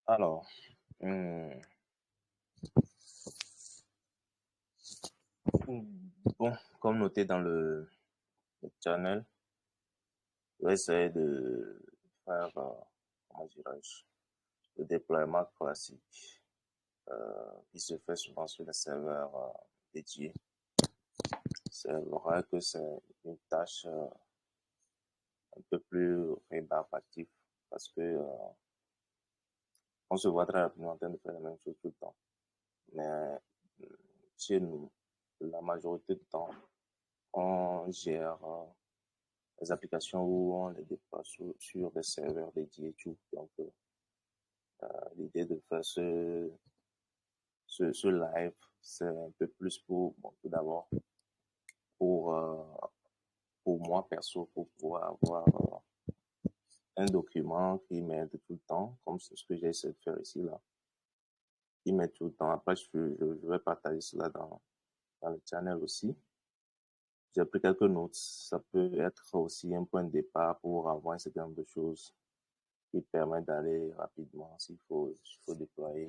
Alors, hmm, bon, comme noté dans le channel, je vais essayer de faire, comment dirais-je, le déploiement classique qui se fait souvent sur les serveurs dédiés. C'est vrai que c'est une tâche un peu plus rébarbative parce que on se voit très rapidement en train de faire la même chose tout le temps. Mais chez nous, la majorité du temps, on gère les applications où on les déploie sur des serveurs dédiés tout. Donc, l'idée de faire ce live, c'est un peu plus pour, bon, tout d'abord, pour, euh, pour moi perso, pour pouvoir avoir un document qui m'aide tout le temps, comme c'est ce que j'ai essayé de faire ici, là, qui m'aide tout le temps. Après, je vais partager cela dans le channel aussi. J'ai pris quelques notes. Ça peut être aussi un point de départ pour avoir un certain nombre de choses qui permettent d'aller rapidement s'il faut déployer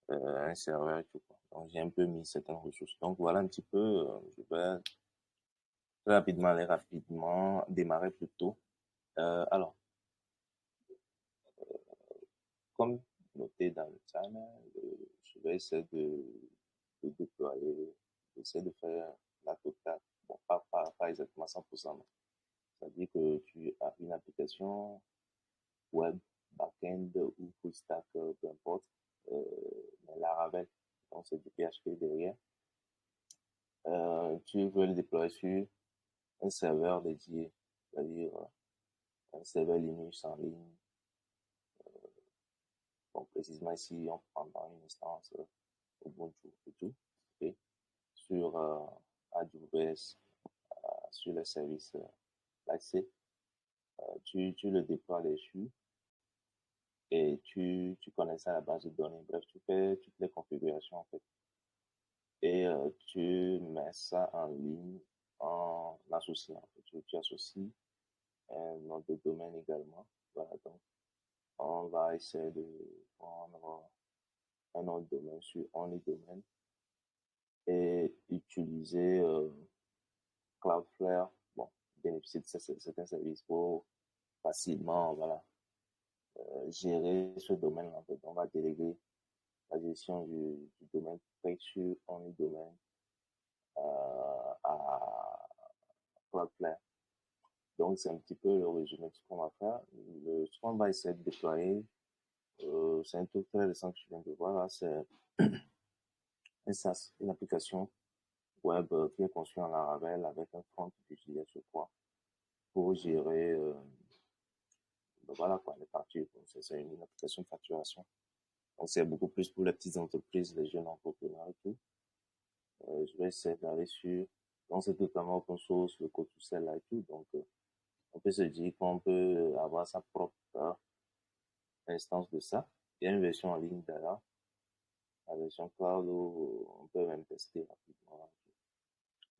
un serveur et tout, quoi. Donc, j'ai un peu mis certaines ressources. Donc, voilà un petit peu, je vais très rapidement aller rapidement, démarrer plus tôt. Alors, comme noté dans le channel, je vais essayer de déployer, d'essayer de faire la totale. Bon, pas exactement 100%, mais c'est-à-dire que tu as une application web, backend ou full stack, peu importe, mais Laravel, donc c'est du PHP derrière. Tu veux le déployer sur un serveur dédié, c'est-à-dire un serveur Linux en ligne. Donc précisément ici, on prendra une instance Ubuntu et tout, okay, sur AWS, sur le service l'accès. Tu le déploies dessus et tu connais ça à la base de données. Bref, tu fais toutes les configurations en fait. Et tu mets ça en ligne en associant. Tu associes un nom de domaine également. Voilà, donc on va essayer de prendre un nom de domaine sur OnlyDomain et utiliser Cloudflare, bon, bénéficier de certains services pour facilement, voilà, gérer ce domaine. En fait, on va déléguer la gestion du domaine sur OnlyDomain à Cloudflare. Donc, c'est un petit peu le résumé de ce qu'on va faire. Ce qu'on va essayer de déployer, c'est un truc très récent que je viens de voir là, c'est un SaaS, une application web qui est conçue en Laravel avec un front utilisé sur quoi pour gérer, ben voilà quoi, les factures. C'est une application de facturation. Donc, c'est beaucoup plus pour les petites entreprises, les jeunes entrepreneurs et tout. Je vais essayer d'aller sur, donc c'est totalement open source, le code tout seul là et tout. Donc, on peut se dire qu'on peut avoir sa propre instance de ça. Il y a une version en ligne d'ailleurs, la version cloud où on peut même tester rapidement.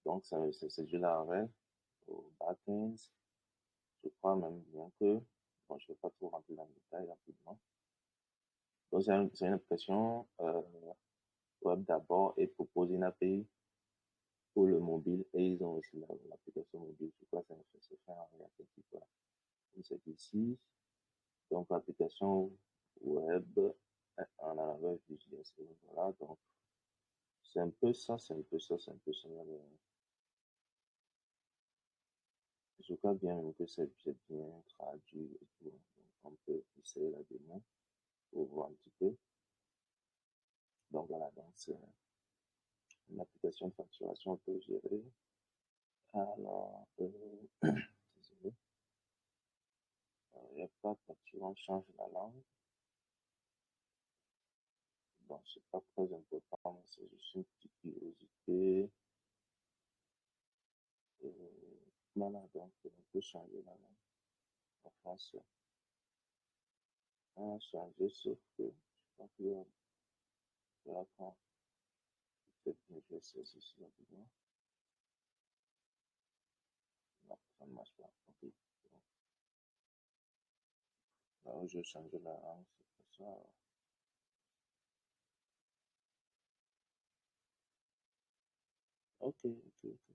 Donc, c'est ce jeu-là avec au backend. Je crois même bien que, bon, je ne vais pas trop rentrer dans le détail rapidement. Donc, c'est une application web d'abord et propose une API pour le mobile et ils ont aussi l'application mobile. Je crois que c'est fait en React Native. Voilà. C'est ici. Donc, l'application web en Laravel Vue.js. Voilà, donc c'est un peu ça, c'est un peu ça, c'est un peu ça. Je crois bien que c'est bien traduit et tout. Donc, on peut essayer la démo pour voir un petit peu. Donc voilà, donc c'est une application de facturation autogérée. Alors, désolé, il n'y a pas de facture, on change la langue. Bon, c'est pas très important, mais c'est juste une petite curiosité. Voilà, donc on peut changer la langue en français. On a changé, sauf que je crois que là, quand peut-être que je vais essayer ceci rapidement. Non, ça ne marche pas. Ok. Là où je change la langue, ça. Ok, ok, ok.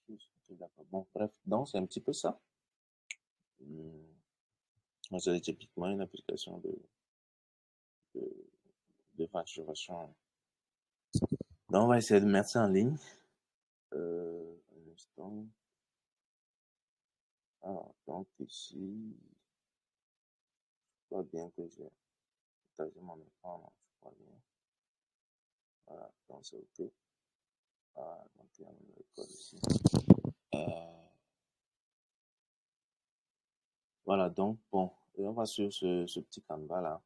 Ok, d'accord. Bon, bref, donc c'est un petit peu ça. Hum, moi, c'est typiquement une application de, de facturation. Donc, on va essayer de mettre ça en ligne. Un instant. Alors, donc ici, je vois bien que j'ai partagé mon écran, non, je vois bien. Voilà, donc c'est OK. Voilà, donc il y a le code ici. Euh, voilà, donc bon, et on va sur ce petit canevas là.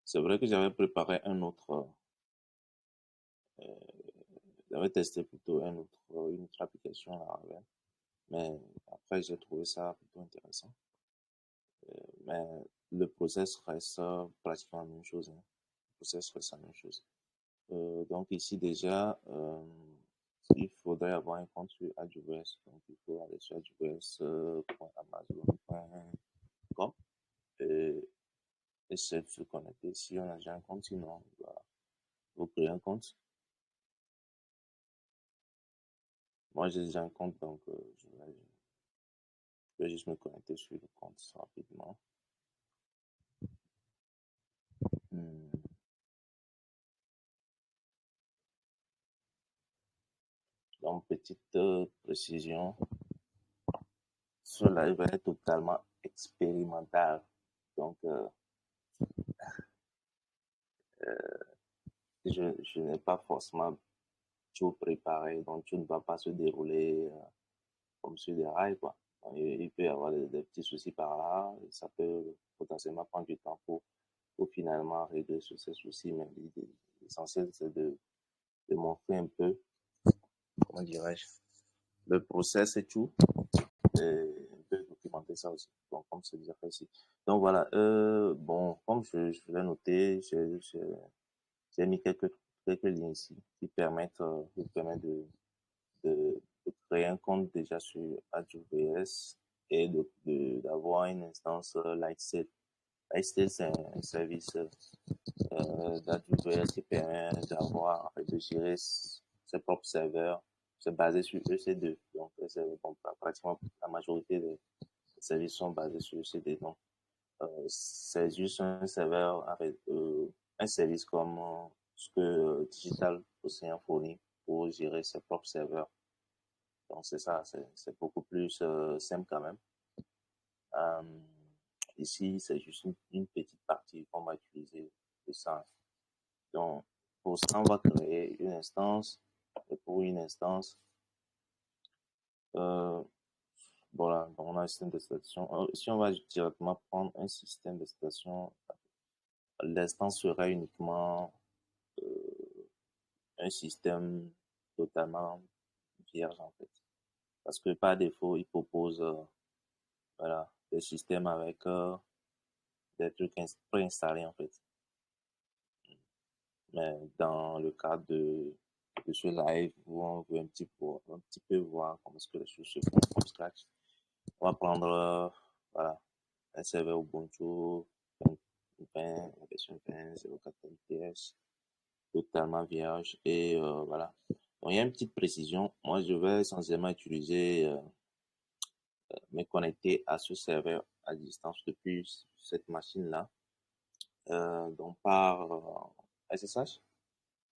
C'est vrai que j'avais préparé un autre, euh, j'avais testé plutôt une autre application là, mais après j'ai trouvé ça plutôt intéressant. Mais le process reste pratiquement la même chose, hein. Le process reste la même chose. Donc ici déjà, il faudrait avoir un compte sur AWS. Donc il faut aller sur aws.amazon.com et essayer de se connecter si on a déjà un compte. Sinon, voilà, vous créez un compte. Moi, j'ai déjà un compte, donc je vais juste me connecter sur le compte rapidement. Hmm. Donc, petite précision, ce live va être totalement expérimental. Donc, je n'ai pas forcément tout préparé, donc tout ne va pas se dérouler comme sur des rails, quoi. Il peut y avoir des petits soucis par là, et ça peut potentiellement prendre du temps pour finalement régler ces soucis, mais l'essentiel, c'est de montrer un peu, comment dirais-je, le process et tout, et un peu documenter ça aussi, donc, comme c'est déjà fait ici. Donc voilà, bon, comme je l'ai noté, j'ai mis quelques liens ici qui permettent de créer un compte déjà sur AWS et d'avoir une instance Lightsail. Lightsail, c'est un service d'AWS qui permet d'avoir, en fait, de gérer ses propres serveurs. C'est basé sur EC2. Donc, c'est, bon, pratiquement la majorité des services sont basés sur EC2. Donc, c'est juste un serveur avec un service comme ce que Digital Ocean fournit pour gérer ses propres serveurs. Donc, c'est ça, c'est beaucoup plus simple quand même. Euh, ici, c'est juste une petite partie qu'on va utiliser de ça. Donc, pour ça, on va créer une instance. Et pour une instance, euh, voilà, donc on a un système de station. Si on va directement prendre un système de station, l'instance sera uniquement un système totalement vierge en fait. Parce que par défaut, il propose voilà, des systèmes avec des trucs préinstallés en fait. Mais dans le cadre de ce live où on veut un petit peu voir comment est-ce que les choses se font from scratch, on va prendre voilà, un serveur Ubuntu 20, la version 20.04 LTS, totalement vierge et voilà. Donc il y a une petite précision. Moi, je vais essentiellement utiliser me connecter à ce serveur à distance depuis cette machine-là, donc par SSH.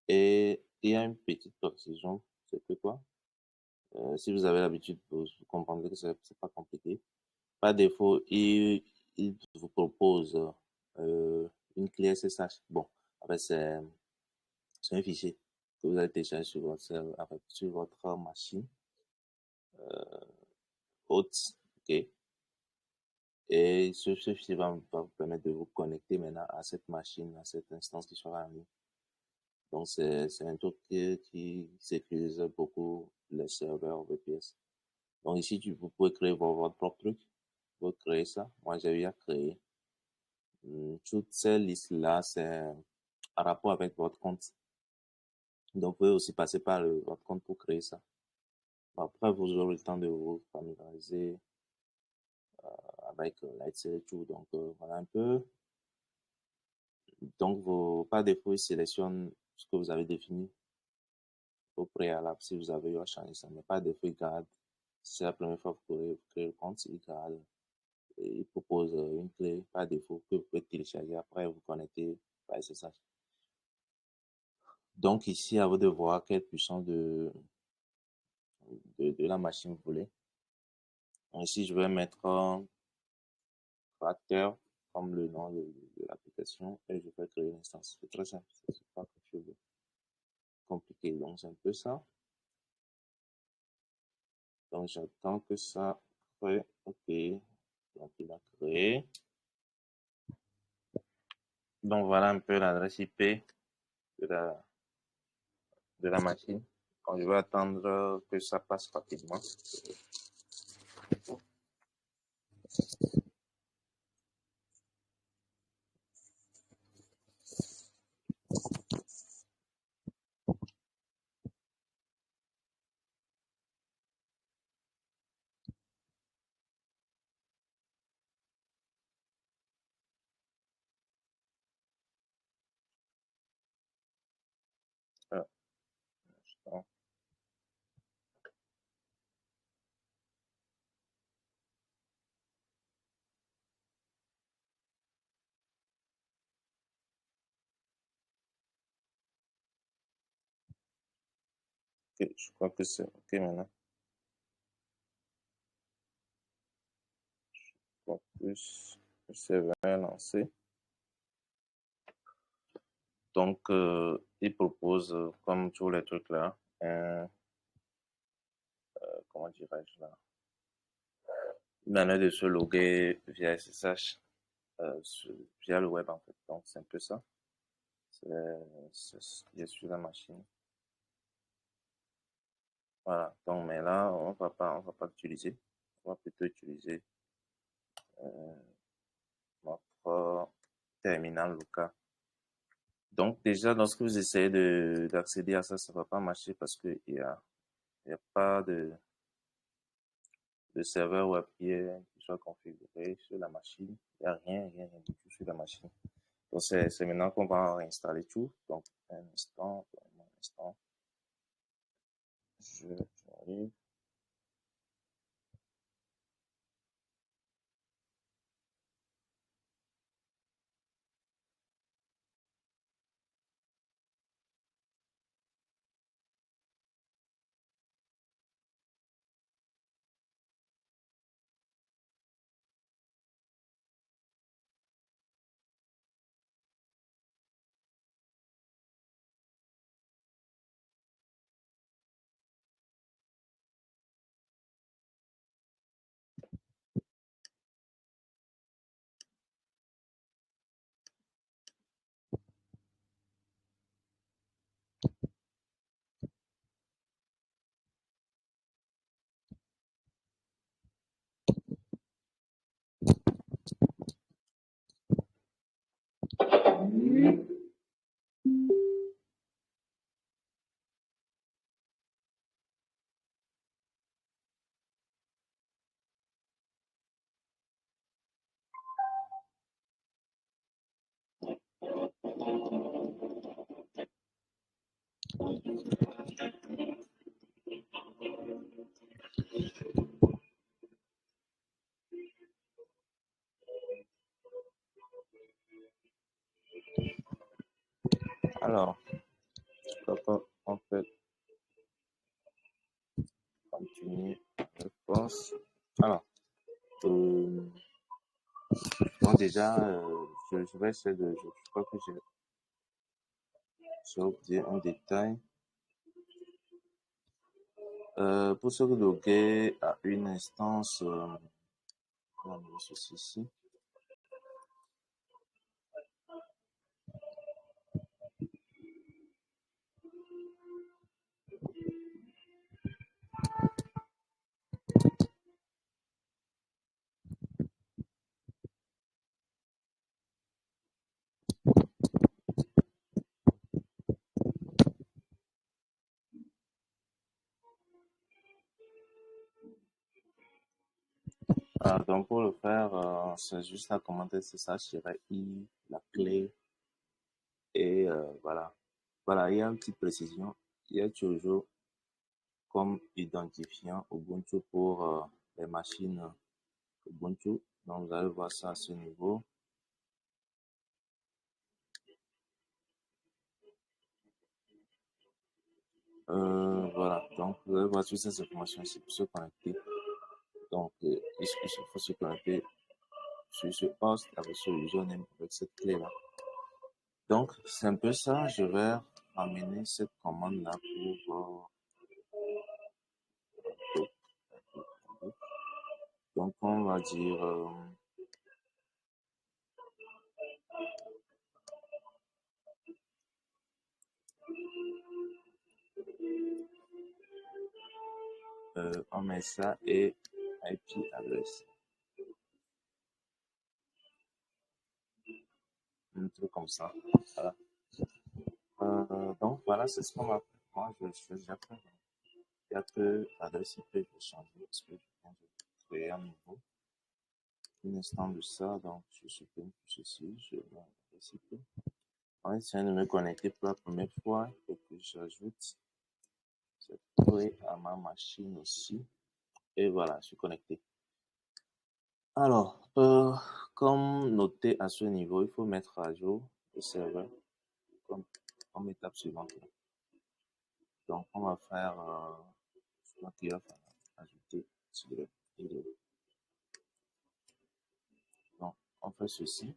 Et il y a une petite précision, c'est que quoi? Si vous avez l'habitude, vous comprendrez que c'est pas compliqué. Par défaut, il vous propose une clé SSH. Bon, en fait, c'est un fichier que vous allez télécharger sur votre, sur votre machine haute, ok? Et ce fichier va vous permettre de vous connecter maintenant à cette machine, à cette instance qui sera en ligne. Donc, c'est un truc qui sécurise beaucoup les serveurs VPS. Donc, ici, vous pouvez créer votre propre truc. Vous créer ça. Moi, j'ai eu à créer. Toutes ces listes-là, c'est en rapport avec votre compte. Donc, vous pouvez aussi passer par votre compte pour créer ça. Après, vous aurez le temps de vous familiariser avec Lightsail et tout. Donc, voilà un peu. Donc, par défaut, il sélectionne ce que vous avez défini au préalable. Si vous avez eu à changer ça, mais par défaut, il garde. Si c'est la première fois que vous créez le compte, il garde. Et il propose une clé par défaut que vous pouvez télécharger. Après, vous connectez par SSH. Donc, ici, à vous de voir quelle puissance de la machine vous voulez. Ici, je vais mettre facteur comme le nom de l'application et je vais créer une instance. C'est très simple, c'est pas quelque chose de compliqué. Donc, c'est un peu ça. Donc, j'attends que ça crée. OK. Donc, il a créé. Donc, voilà un peu l'adresse IP de la machine. Donc, je vais attendre que ça passe rapidement. Donc, OK, je crois que c'est OK maintenant. Donc, plus c'est bien lancé. Donc, il propose, comme tous les trucs là, comment dirais-je là, une manière de se loguer via SSH, via le web en fait. Donc, c'est un peu ça. C'est sur la machine. Voilà. Donc, mais là, on va pas l'utiliser. On va plutôt utiliser notre terminal local. Donc, déjà, lorsque vous essayez d'accéder à ça, ça va pas marcher parce qu'il y a pas de serveur web qui soit configuré sur la machine. Il n'y a rien du tout sur la machine. Donc, c'est maintenant qu'on va réinstaller tout. Donc, un instant. J'arrive. Alors, on peut continuer, je pense. Alors, euh, bon, déjà, je vais essayer je crois que j'ai oublié un détail. Pour se loguer à une instance, comment on dit ceci ici? Voilà, donc pour le faire, c'est juste à commander CSH-I, la clé, et voilà. Voilà, il y a une petite précision. Il y a toujours comme identifiant Ubuntu pour les machines Ubuntu. Donc vous allez voir ça à ce niveau. Voilà, donc vous allez voir toutes ces informations ici pour se connecter. Donc il faut se connecter sur ce host avec ce username, avec cette clé-là. Donc c'est un peu ça, je vais ramener cette commande-là pour... donc on va dire... on met ça et IP adresse. Un truc comme ça. Voilà. Donc voilà, c'est ce qu'on va faire. Moi, je fais déjà faire. Il y a que l'adresse IP, je vais changer parce que je viens de créer un nouveau. Un instant de ça, donc je supprime tout ceci, je mets l'adresse IP. On essaie de me connecter pour la première fois. Il faut que j'ajoute cette clé à ma machine aussi. Et voilà, je suis connecté. Alors, comme noté à ce niveau, il faut mettre à jour le serveur comme étape suivante. Donc, on va faire, je crois qu'il va falloir ajouter donc, on fait ceci.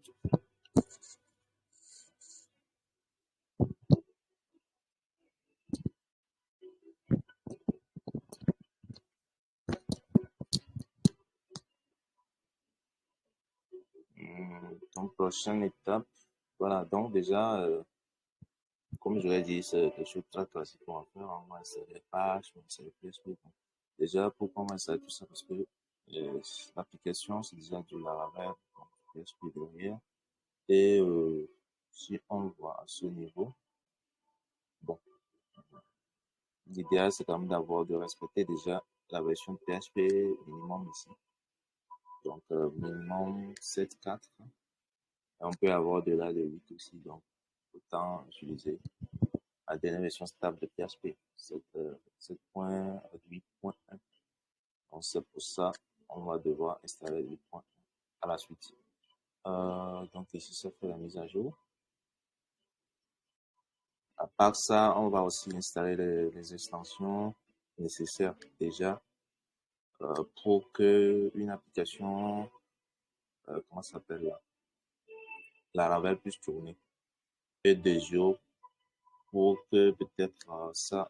Donc, prochaine étape. Voilà, donc déjà, comme je l'ai dit, c'est quelque chose de très classique qu'on va faire. On va insérer les pages, on va insérer les PHP. Déjà, pourquoi on va insérer tout ça? Parce que l'application, c'est déjà du Laravel, donc PHP derrière. Et si on voit à ce niveau, bon, l'idéal, c'est quand même de respecter déjà la version PHP minimum ici. Donc, minimum 7.4. On peut avoir de là de 8 aussi. Donc, autant utiliser la dernière version stable de PHP, 7.8.1. Donc, c'est pour ça on va devoir installer 8.1 à la suite. Donc, ici, ça fait la mise à jour. À part ça, on va aussi installer les extensions nécessaires déjà pour que une application, comment ça s'appelle là, Laravel puisse tourner. Et des jours pour que peut-être ça,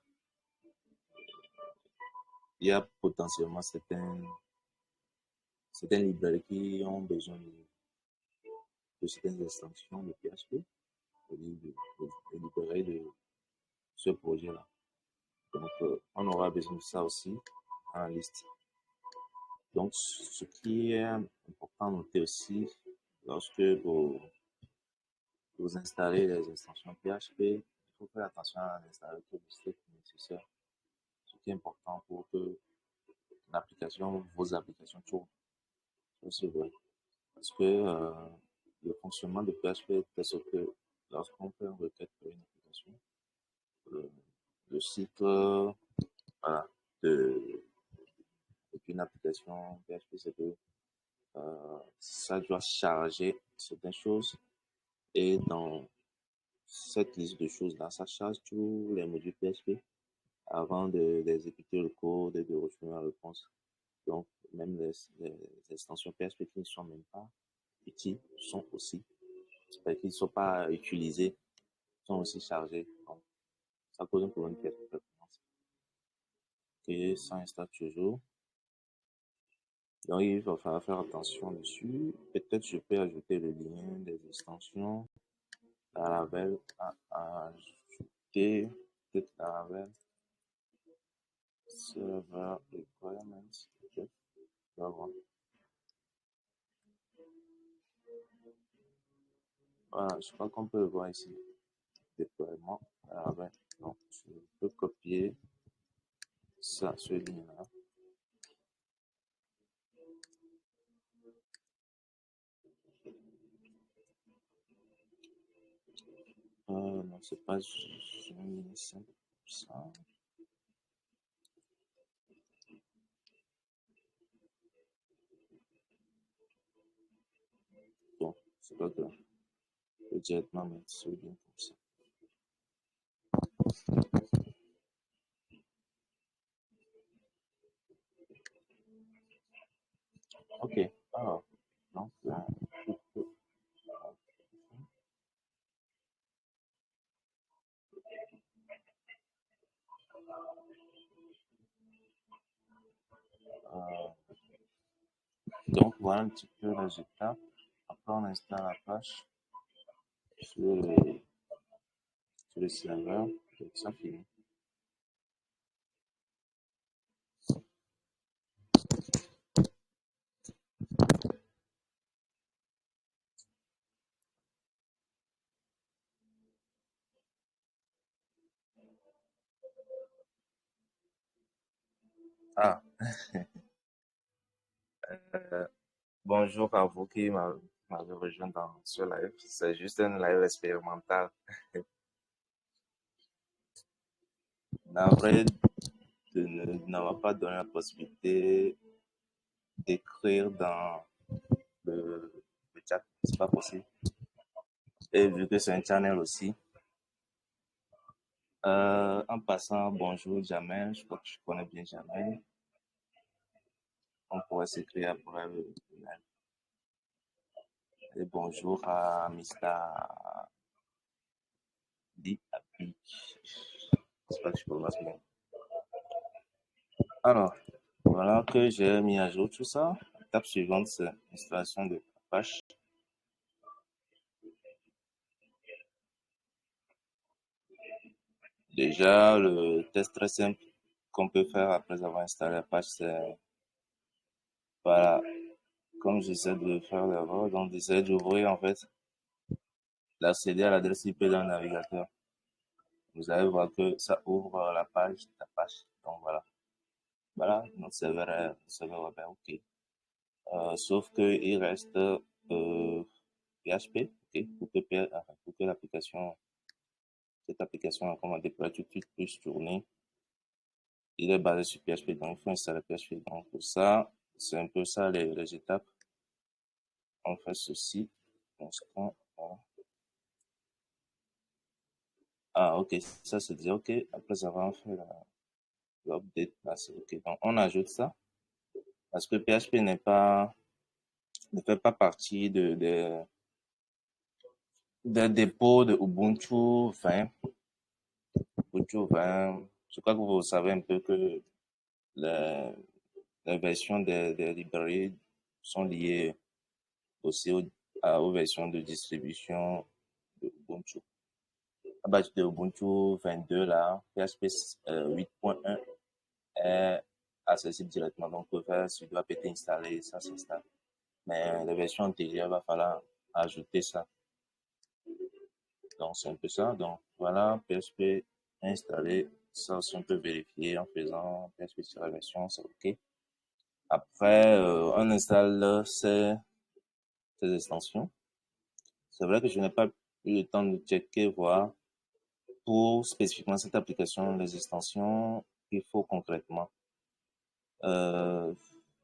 il y a potentiellement certaines librairies qui ont besoin de certaines extensions de PHP, de libérer de ce projet-là. Donc, on aura besoin de ça aussi en liste. Donc, ce qui est important à noter aussi, lorsque vous installez les extensions PHP, il faut faire attention à installer tout le script nécessaire, ce qui est important pour que vos applications tournent. C'est vrai. Parce que le fonctionnement de PHP est tel que lorsqu'on fait une requête pour une application, le, le cycle voilà, de, d'une application PHP, c'est que ça doit charger certaines choses et dans cette liste de choses-là, ça charge tous les modules PHP avant d'exécuter le code et de recevoir la réponse. Donc, même les extensions PHP qui ne sont même pas utiles sont aussi, qui ne sont pas utilisées, sont aussi chargées. Donc, ça cause un problème de performance. Et ça installe toujours. Donc, il va falloir faire attention dessus. Peut-être je peux ajouter le lien des extensions. Laravel à ajouter. Peut-être Laravel Server Requirements. Ok, on va voir. Voilà, je crois qu'on peut le voir ici. Déploiement Laravel. Donc, je peux copier ça, ce lien-là. Non, c'est pas Gemini 5%. Bon, c'est pas grave. Je vais directement mettre sur bien comme ça. Ok, alors, donc, donc voilà un petit peu les étapes. Après, on installe la page sur le serveur. Donc, ça finit. Ah, euh, bonjour à vous qui m'avez rejoint dans ce live. C'est juste un live expérimental. Navré ne m'a pas donné la possibilité d'écrire dans le, le chat. C'est pas possible. Et vu que c'est un channel aussi. En passant, bonjour Jamel. Je crois que je connais bien Jamel. On pourrait s'écrire après le live. Et bonjour à Mr. Diaby. J'espère que je prononce bien. Alors, voilà que j'ai mis à jour tout ça. L'étape suivante, c'est l'installation de Apache. Déjà, le test très simple qu'on peut faire après avoir installé Apache, c'est, voilà, comme j'essaie de faire d'abord, donc j'essaie d'ouvrir en fait, d'accéder à l'adresse IP dans le navigateur. Vous allez voir que ça ouvre la page d'Apache. Donc voilà. Voilà, notre serveur web est OK. Sauf qu'il reste PHP, OK, pour que l'application, cette application qu'on va déployer tout de suite puisse tourner. Il est basé sur PHP, donc il faut installer PHP. Donc pour ça, c'est un peu ça les étapes. On fait ceci. On se prend, voilà. Ah, OK, ça c'est dit OK. Après avoir fait l'update, là c'est OK. Donc on ajoute ça parce que PHP ne fait pas partie des dépôts de Ubuntu 20. Ubuntu 20, je crois que vous savez un peu que les, les versions des librairies sont liées aussi aux versions de distribution de Ubuntu. À base de Ubuntu 22, là, PHP 8.1 est accessible directement. Donc, on peut faire sudo apt installer, ça s'installe. Mais la version antérieure, il va falloir ajouter ça. Donc, c'est un peu ça. Donc, voilà, PHP installé. Ça aussi, on peut vérifier en faisant PHP sur la version, c'est OK. Après, on installe ces extensions. C'est vrai que je n'ai pas eu le temps de checker, voir pour spécifiquement cette application, les extensions qu'il faut concrètement. Euh,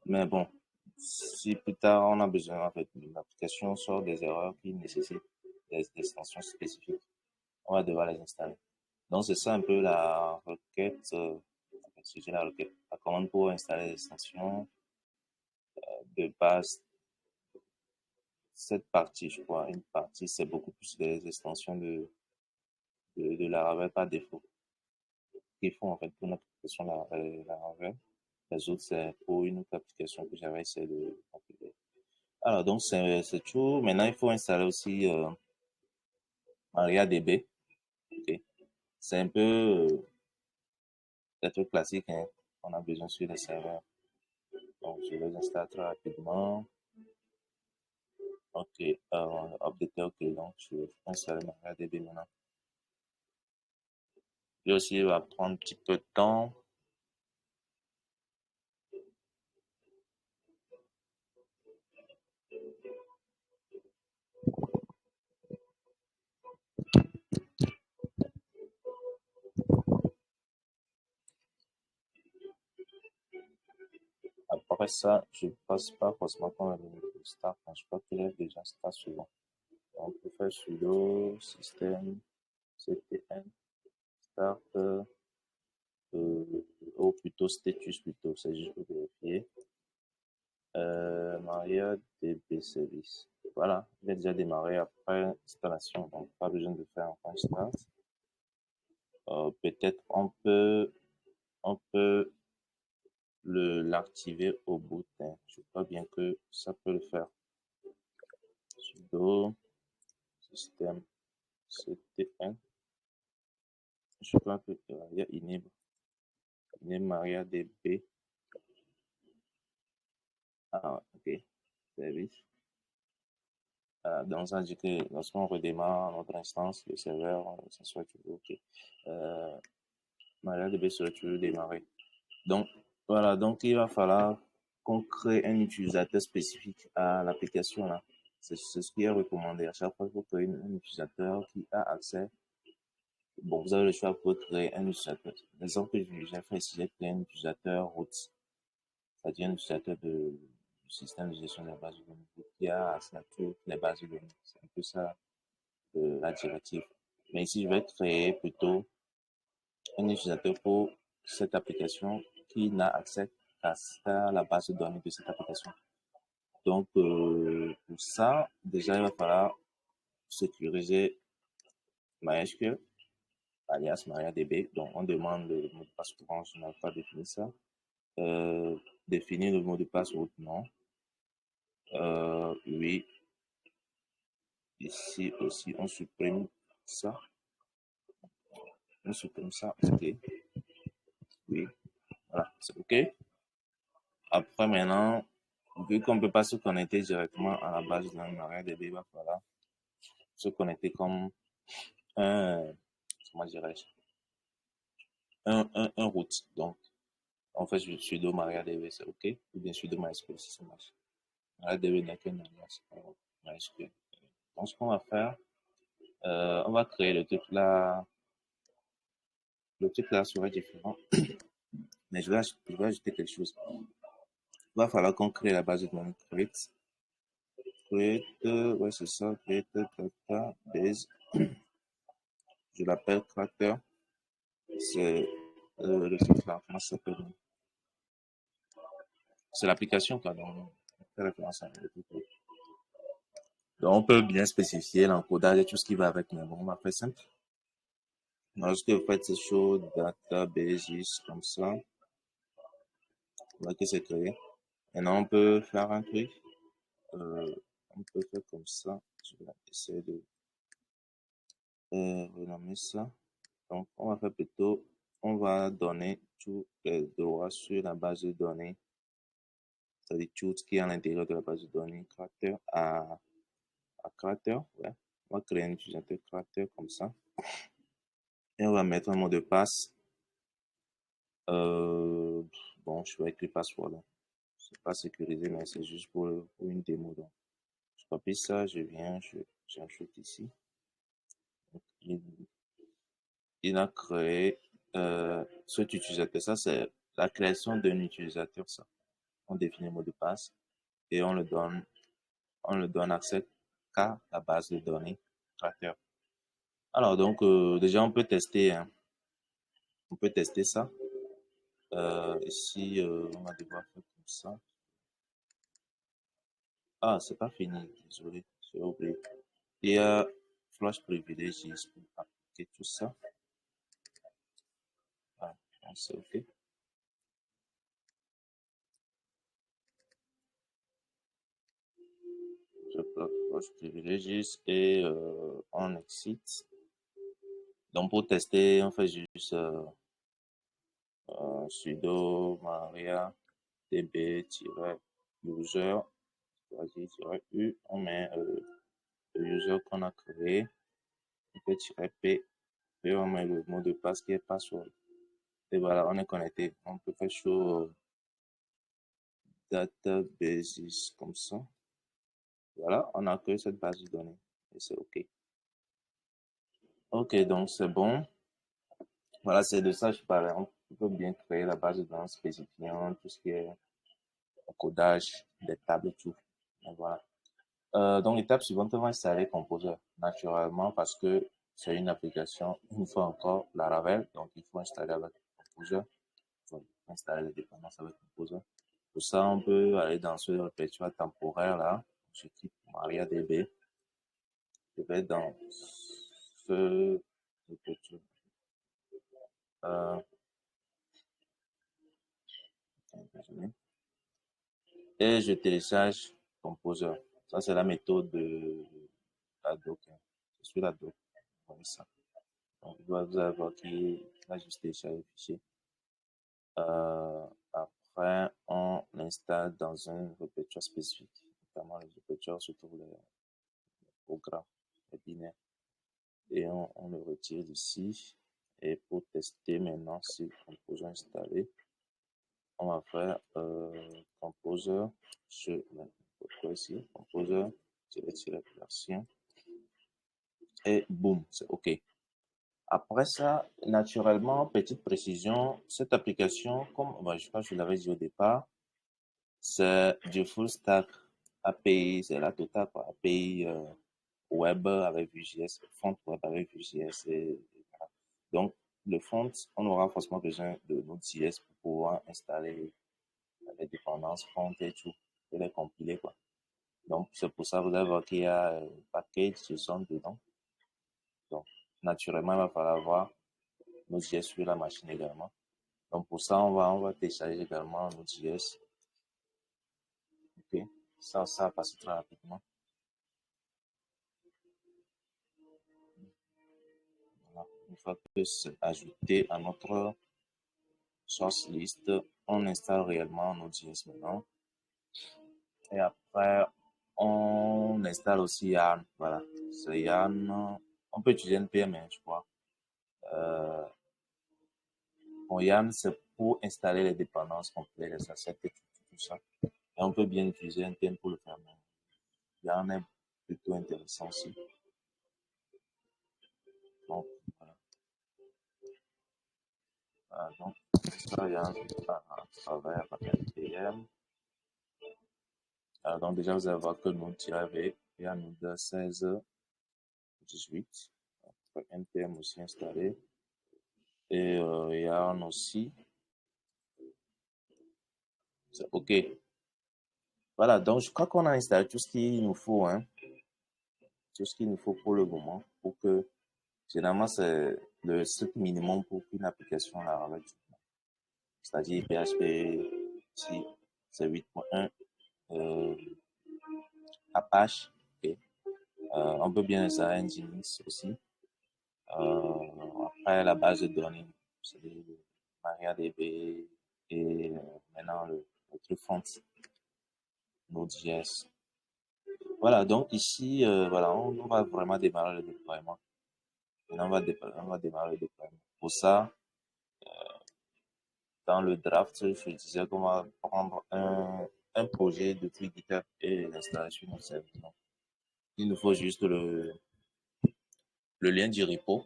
mais bon, si plus tard on a besoin en fait d'une application sur des erreurs qui nécessitent des extensions spécifiques, on va devoir les installer. Donc c'est ça un peu la requête, sujet la requête, la commande pour installer les extensions de base. Cette partie, je crois, une partie, c'est beaucoup plus des extensions de Laravel par défaut qu'il faut en fait pour une application Laravel. Les autres, c'est pour une autre application que j'avais essayé de configurer. Alors, donc, c'est tout. Maintenant, il faut installer aussi MariaDB. Ok. C'est un peu des trucs classiques, hein. On a besoin sur les serveurs. Donc, je les installe très rapidement. Ok, update, ok. Donc, je vais installer MariaDB maintenant. Lui aussi, il va prendre un petit peu de temps. Après ça, je passe pas forcément comme le menu de start. Je crois qu'il est déjà start souvent. On peut faire sudo système ctn start ou plutôt status plutôt, c'est juste pour vérifier. MariaDB service. Voilà, il est déjà démarré après installation, donc pas besoin de faire un punch start. Peut-être on peut l'activer au bout. Je crois bien que ça peut le faire. Sudo système ctn. Je crois que il y a enable MariaDB. Ah, ok. Service. Donc, ça dit que lorsqu'on redémarre notre instance, le serveur, ça soit toujours OK. MariaDB serait toujours démarré. Donc, voilà. Donc, il va falloir qu'on crée un utilisateur spécifique à l'application là. C'est ce qui est recommandé. À chaque fois, il faut créer un utilisateur qui a accès. Bon, vous avez le choix pour créer un utilisateur. L'exemple que j'ai fait, c'est j'ai créé un utilisateur root. C'est-à-dire un utilisateur du système de gestion des bases de données qui a accès à toutes les bases de données. C'est un peu ça la directive. Mais ici, je vais créer plutôt un utilisateur pour cette application qui n'a accès qu'à la base de données de cette application. Donc, pour ça, déjà, il va falloir sécuriser MySQL, alias MariaDB. Donc, on demande le mot de passe courant, je n'ai pas défini ça. Définir le mot de passe route, non. Oui. Ici aussi, on supprime ça. On supprime ça. OK. Oui. Voilà, c'est OK. Après, maintenant, vu qu'on ne peut pas se connecter directement à la base de MariaDB, il va falloir se connecter comme un, comment dirais-je, un route. Donc, on fait sudo MariaDB, c'est OK. Ou bien sudo MySQL si ça marche. MariaDB n'est qu'un alias MySQL. Donc, ce qu'on va faire, on va créer le truc là. Le truc là sera différent. Mais je vais ajouter quelque chose. Il va falloir qu'on crée la base de données create. Ouais, c'est ça, create database. Je l'appelle Cracker. C'est le truc là, comment ça s'appelle? C'est l'application quoi, donc on fait référence à le truc. Donc on peut bien spécifier l'encodage et tout ce qui va avec, mais bon, on va faire simple. Lorsque vous faites ces choses, databases comme ça, voilà que c'est créé. Maintenant on peut faire un truc, on peut faire comme ça. Je vais essayer de renommer ça. Donc on va faire plutôt, on va donner tous les droits sur la base de données, c'est-à-dire tout ce qui est à l'intérieur de la base de données Character à Character. Ouais. On va créer un utilisateur Character comme ça. Et on va mettre un mot de passe. Bon, je vais écrire password. C'est pas sécurisé, mais c'est juste pour une démo. Donc, je copie ça, je viens, j'ajoute ici. Donc, il a créé cet utilisateur. Ça, c'est la création d'un utilisateur. Ça. On définit le mot de passe et on le donne accès qu'à la base de données Character. Alors, donc, déjà, on peut tester. Hein. On peut tester ça. Ici, on va devoir faire comme ça. Ah, c'est pas fini. Désolé, j'ai oublié. Il y a Flash Privileges pour appliquer tout ça. Ah, c'est OK. Je bloque Flash Privileges et on exit. Donc, pour tester, on fait juste sudo maria db-user -u. On met le user qu'on a créé. On peut -p. Et on met le mot de passe qui est password. Et voilà, on est connecté. On peut faire show databases comme ça. Voilà, on a créé cette base de données. Et c'est OK. OK, donc c'est bon. Voilà, c'est de ça que je parlais. On peut bien créer la base de données spécifiant tout ce qui est le codage des tables et tout. Donc, voilà. Donc, l'étape suivante, on va installer Composer naturellement parce que c'est une application, une fois encore, Laravel. Donc, il faut installer avec Composer. Il faut installer les dépendances avec Composer. Pour ça, on peut aller dans ce répertoire temporaire là. Je clique MariaDB. Je vais dans ce répertoire. Euh, et je télécharge Composer. Ça, c'est la méthode de la doc. Je suis la doc. Voilà ça. Donc, vous allez voir qu'il a juste téléchargé le fichier. Après, on l'installe dans un répertoire spécifique. Notamment, les répertoires se trouvent les programmes, les binaires. Et on le retire d'ici. Et pour tester maintenant si Composer est installé, on va faire Composer sur ici, Composer, tirer version. Et boum, c'est OK. Après ça, naturellement, petite précision, cette application, comme je crois que je l'avais dit au départ, c'est du full stack API, c'est la totale quoi, API web avec Vue.js, front web avec Vue.js. Voilà. Donc, le front, on aura forcément besoin de Node.js pour pouvoir installer les dépendances front et tout, et les compiler quoi. Donc, c'est pour ça que vous allez voir qu'il y a un package JSON dedans. Donc, naturellement, il va falloir avoir Node.js sur la machine également. Donc, pour ça, on va télécharger également Node.js. OK. Ça passe très rapidement. Voilà. Une fois que c'est ajouté à notre source list, on installe réellement Node.js maintenant. Et après, on installe aussi Yarn. Voilà. C'est Yarn. On peut utiliser NPM, hein, je crois. Bon, Yarn, c'est pour installer les dépendances complètes, les assets et tout ça. Et on peut bien utiliser NPM pour le faire. Mais Yarn est plutôt intéressant aussi. Donc, voilà. Donc, ça, Yarn travaille avec NPM. Donc, déjà, vous allez voir que Node-V, il y a Node 16, 18. NPM aussi installé. Et Yarn aussi. C'est OK. Voilà, donc je crois qu'on a installé tout ce qu'il nous faut, hein. Tout ce qu'il nous faut pour le moment, pour que, généralement, c'est le strict minimum pour qu'une application la relève. C'est-à-dire PHP, si c'est 8.1, Apache, okay. On peut bien installer Nginx aussi. Après, la base de données, c'est MariaDB et maintenant le truc front, Node.js. Voilà, donc ici, voilà, on va vraiment démarrer le déploiement. Maintenant, on va démarrer le déploiement. Pour ça, dans le draft, je disais qu'on va prendre un projet depuis GitHub et l'installer sur notre serveur. Il nous faut juste le lien du repo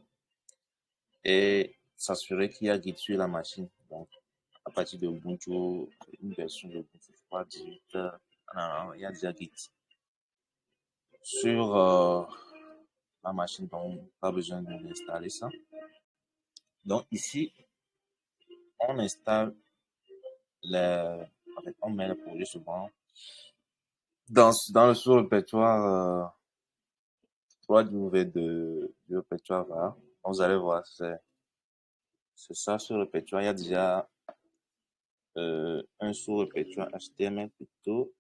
et s'assurer qu'il y a Git sur la machine. Donc, à partir de Ubuntu, une version de Ubuntu, je crois, 18, non, il y a déjà Git sur la machine, donc pas besoin d'installer ça. Donc ici, on installe en fait, on met le projet souvent dans le sous-répertoire 3W du répertoire var. Vous allez voir, c'est ça sur le répertoire. Il y a déjà un sous-répertoire HTML plutôt.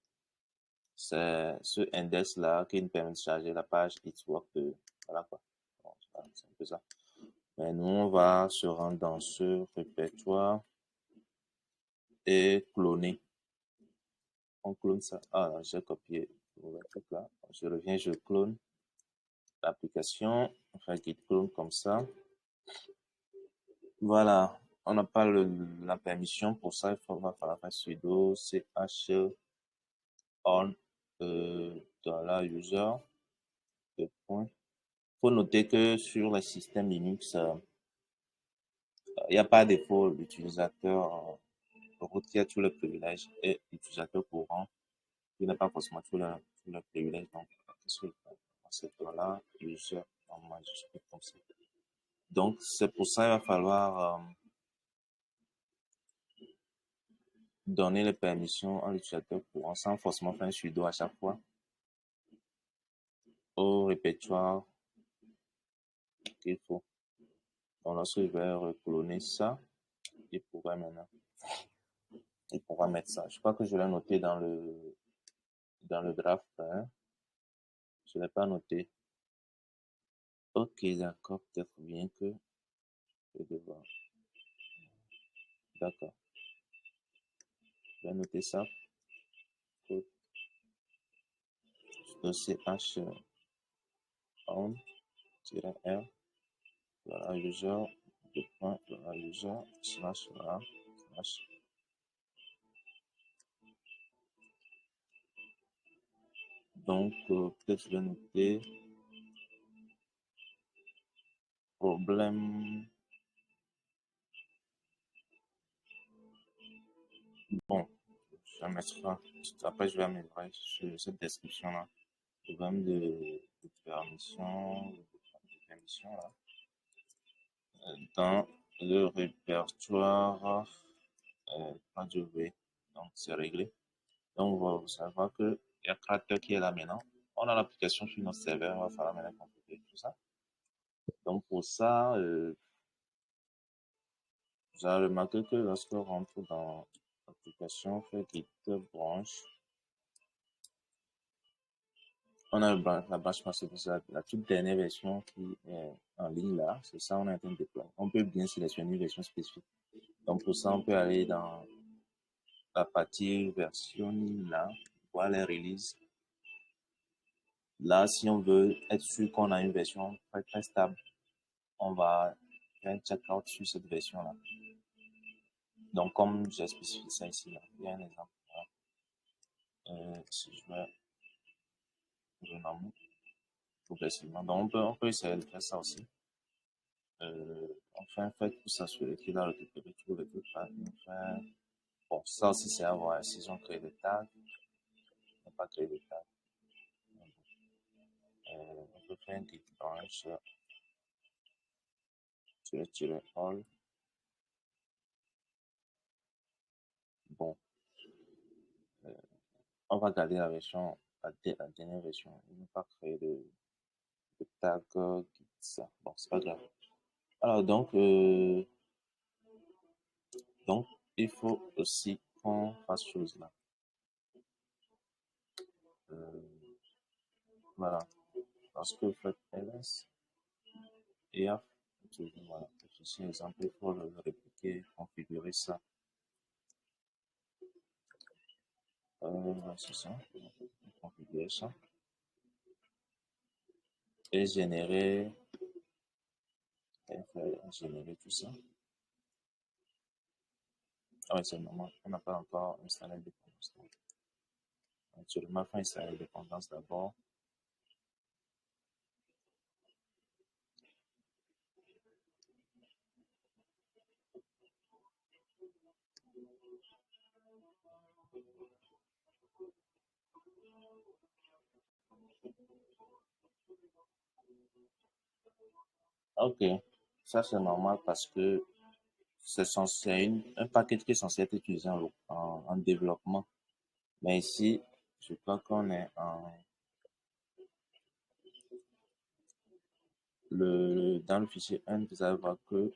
C'est ce index-là qui nous permet de charger la page Xwork de, voilà quoi. Bon, c'est un peu ça. Mais nous, on va se rendre dans ce répertoire et cloner. On clone ça. Ah, j'ai copié le truc là. Je reviens, je clone l'application. On fait git clone comme ça. Voilà. On n'a pas la permission pour ça. Va falloir faire sudo ch on $user. Il faut noter que sur les systèmes Linux, il n'y a pas défaut d'utilisateur route qui a tous les privilèges et l'utilisateur courant qui n'a pas forcément tous les privilèges. Donc, qu'est-ce que je fais? Dans ce cas-là, je gère en majuscule comme ça. Donc, c'est pour ça qu'il va falloir donner les permissions à l'utilisateur courant sans forcément faire un sudo à chaque fois au répertoire qu'il faut. Donc, lorsque je vais recloner ça, il pourra maintenant, il pourra mettre ça. Je crois que je l'ai noté dans le draft, hein. Je ne l'ai pas noté. Ok, d'accord, peut-être bien que je vais devoir. D'accord, je vais noter ça. Dossier H on-r, voilà, user, deux points, voilà, user, slash, voilà, slash. Donc, peut-être je vais noter problème. Bon, je vais mettre, après je vais améliorer sur cette description-là. Problème de permission là. Dans le répertoire radio V. Donc, c'est réglé. Donc, vous savoir que il y a Cracker qui est là maintenant. On a l'application sur notre serveur, il va falloir maintenant configurer tout ça. Donc, pour ça, vous avez remarqué que lorsque on rentre dans l'application, fait git branch, on a la branche master, la toute dernière version qui est en ligne là, c'est ça, on est en train de déployer. On peut bien sélectionner une version spécifique. Donc, pour ça, on peut aller dans la partie version là, voir les releases. Là, si on veut être sûr qu'on a une version très stable, on va faire un checkout sur cette version-là. Donc, comme j'ai spécifié ça ici, là, il y a un exemple. Si je vais renommer progressivement, donc on peut essayer de faire ça aussi. On fait un fait pour s'assurer qu'il a récupéré tous les trucs. Bon, ça aussi, c'est à voir. S'ils ont créé des tags, ils n'ont pas créé des tags. On peut faire un git branch, all. Bon, on va garder la version, la dernière version. Ils n'ont pas créé de tag git ça. Bon, c'est pas grave. Alors, donc, il faut aussi qu'on fasse chose là. Voilà. Lorsque vous faites ls, et voilà, ceci exemple, il faut le répliquer, configurer ça. C'est ça, configurer ça. Et générer tout ça. Ah ouais, c'est normal, on n'a pas encore installé la dépendance. Actuellement, il faut installer la dépendance d'abord. Ok, ça c'est normal parce que c'est censé un package qui est censé être utilisé en développement. Mais ici, je crois qu'on est dans le fichier 1, vous allez voir que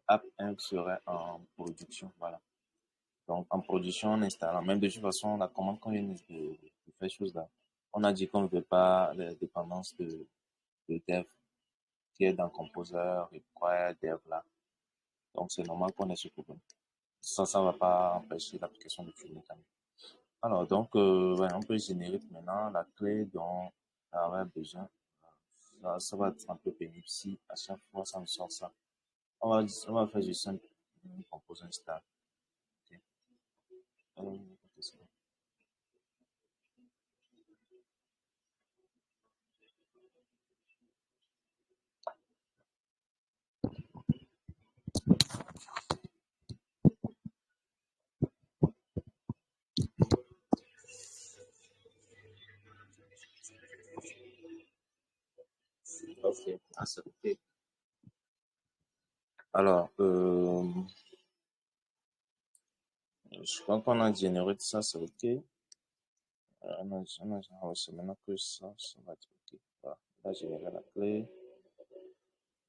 app 1 serait en production. Voilà. Donc, en production, en installant. Même de toute façon, la commande qu'on vient de faire chose là, on a dit qu'on ne veut pas les dépendances de dev qui est dans Composer, require dev là. Donc, c'est normal qu'on ait ce problème. Ça ne va pas empêcher l'application de tourner quand même. Alors, donc, ouais, on peut générer maintenant la clé dont on aurait besoin. Ça va être un peu pénible si à chaque fois ça me sort ça. On va faire juste un compose install. Okay. Euh, Ok, ah, c'est ok. Alors, je crois qu'on a généré tout ça, c'est ok. C'est maintenant que ça va être ok. Voilà. Là, j'ai généré la clé.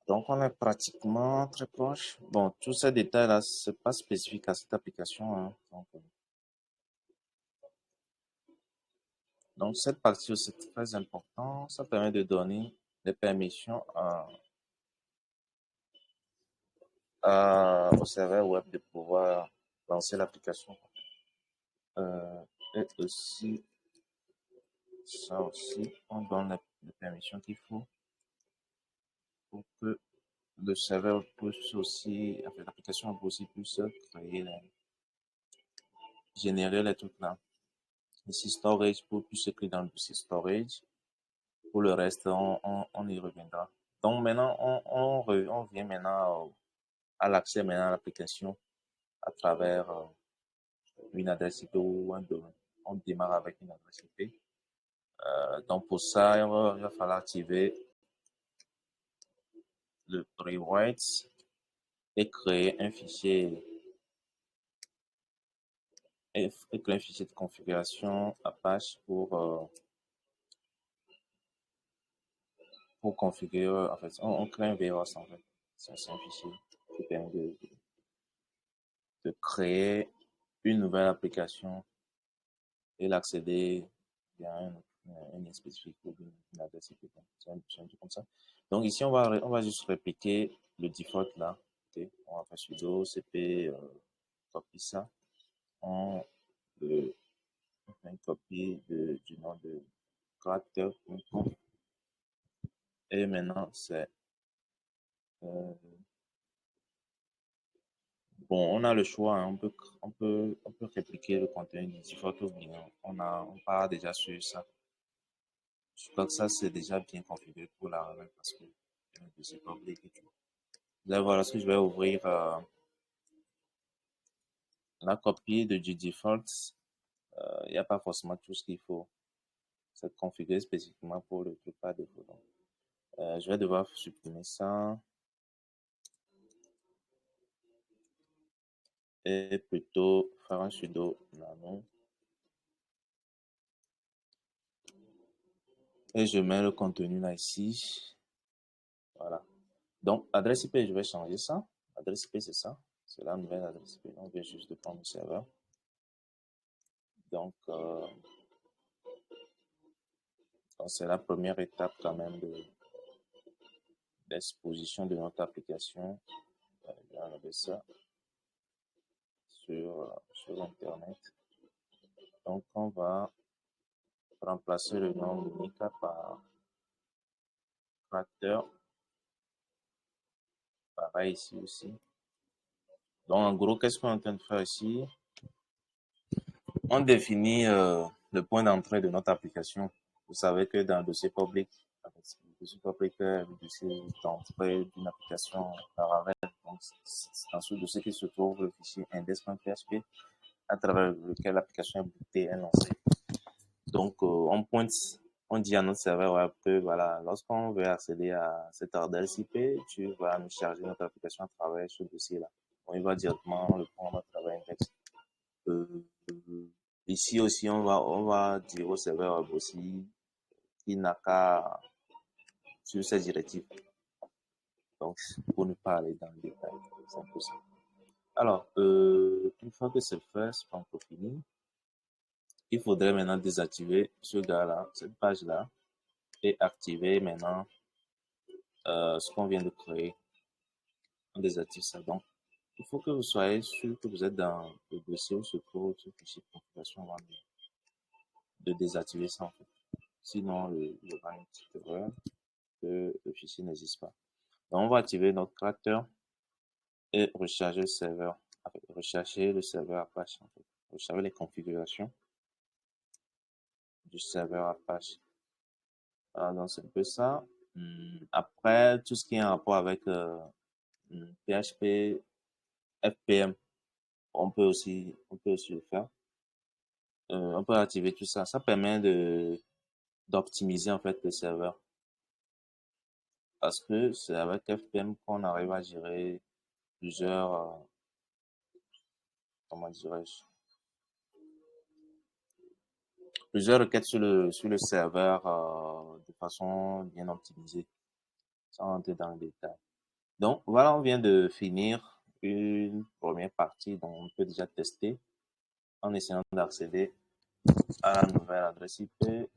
Donc, on est pratiquement très proche. Bon, tous ces détails-là, c'est pas spécifique à cette application, hein. Donc, cette partie aussi est très importante. Ça permet de donner des permissions au serveur web de pouvoir lancer l'application. Et aussi, ça aussi, on donne les permissions qu'il faut pour que le serveur puisse aussi, en fait, l'application aussi puisse créer, générer les trucs là. Ici, storage pour plus se créer dans le dossier storage. Pour le reste, on y reviendra. Donc maintenant, on vient maintenant à l'accès maintenant à l'application à travers une adresse IP ou un domaine. On démarre avec une adresse IP. Donc pour ça, il va falloir activer le rewrite et créer un fichier et créer un fichier de configuration Apache pour configurer. En fait, on crée un VROS en fait. C'est un fichier qui permet de créer une nouvelle application et l'accéder via un lien spécifique ou une adresse IP. C'est un truc comme ça. Donc ici, on va juste répliquer le default là. Okay. On va faire sudo cp copie ça. On, on fait une copie du nom de créateur.com. Et maintenant, c'est euh, bon, on a le choix, hein. On peut répliquer le contenu du default ou bien on part déjà sur ça. Je crois que ça, c'est déjà bien configuré pour la relève parce que c'est pas public et tout. Là, voilà ce que je vais ouvrir la copie du default. Il n'y a pas forcément tout ce qu'il faut. C'est configuré spécifiquement pour le truc par défaut. Donc, je vais devoir supprimer ça et plutôt faire un sudo nano. Et je mets le contenu là ici. Voilà. Donc, adresse IP, je vais changer ça. Adresse IP, c'est ça. C'est la nouvelle adresse IP. On vient juste de prendre le serveur. Donc, c'est la première étape quand même d'exposition de notre application. Je vais enlever ça sur Internet. Donc, on va remplacer le nom Monica par créateur. Pareil ici aussi. Donc, en gros, qu'est-ce qu'on est en train de faire ici? On définit le point d'entrée de notre application. Vous savez que dans le dossier public, le dossier public est le dossier d'entrée d'une application Laravel. Donc, c'est dans ce dossier qui se trouve le fichier index.php à travers lequel l'application est bootée et lancée. Donc, on dit à notre serveur web que voilà, lorsqu'on veut accéder à cette adresse IP, tu vas nous charger notre application à travers ce dossier-là. On y va directement le prendre à travers index. Euh, Ici aussi, on va dire au serveur web aussi qu'il n'a qu'à suivre ces directives. Donc, pour ne pas aller dans le détail, c'est un peu ça. Alors, une fois que c'est fait, c'est pas encore fini. Il faudrait maintenant désactiver ce gars-là, cette page-là, et activer maintenant ce qu'on vient de créer. On désactive ça. Donc, il faut que vous soyez sûr que vous êtes dans le dossier où se trouve ce fichier de configuration avant de désactiver ça en fait. Sinon, il y aura une petite erreur que le fichier n'existe pas. Donc, on va activer notre créateur et recharger le serveur. Rechercher le serveur Apache en fait. Recharger les configurations du serveur Apache. Alors, donc, c'est un peu ça. Après, tout ce qui est en rapport avec PHP, FPM, on peut aussi le faire. On peut activer tout ça. Ça permet d'optimiser en fait le serveur. parce que c'est avec FPM qu'on arrive à gérer plusieurs, comment dirais-je, plusieurs requêtes sur le serveur de façon bien optimisée, sans rentrer dans le détail. Donc, voilà, on vient de finir une première partie dont on peut déjà tester en essayant d'accéder à la nouvelle adresse IP.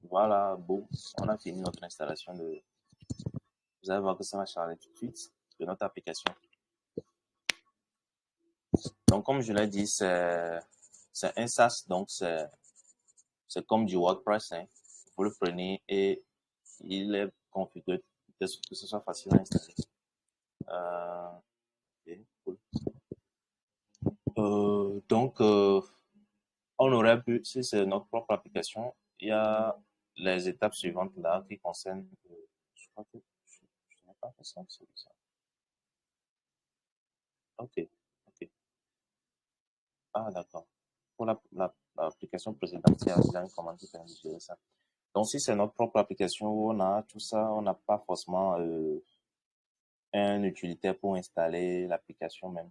Voilà, boum, on a fini notre installation de... Vous allez voir que ça va charger tout de suite de notre application. Donc, comme je l'ai dit, c'est un SaaS, donc c'est comme du WordPress. Hein. Vous le prenez et il est configuré de sorte que ce soit facile à installer. Okay, cool. Donc, on aurait pu, si c'est notre propre application, il y a les étapes suivantes là qui concernent, je crois que je n'ai pas fait ça, c'est ça. Ok, ok. Ah, d'accord. Pour l'application précédente, il y a déjà une commande qui permet de gérer ça. Donc, si c'est notre propre application où on a tout ça, on n'a pas forcément un utilitaire pour installer l'application même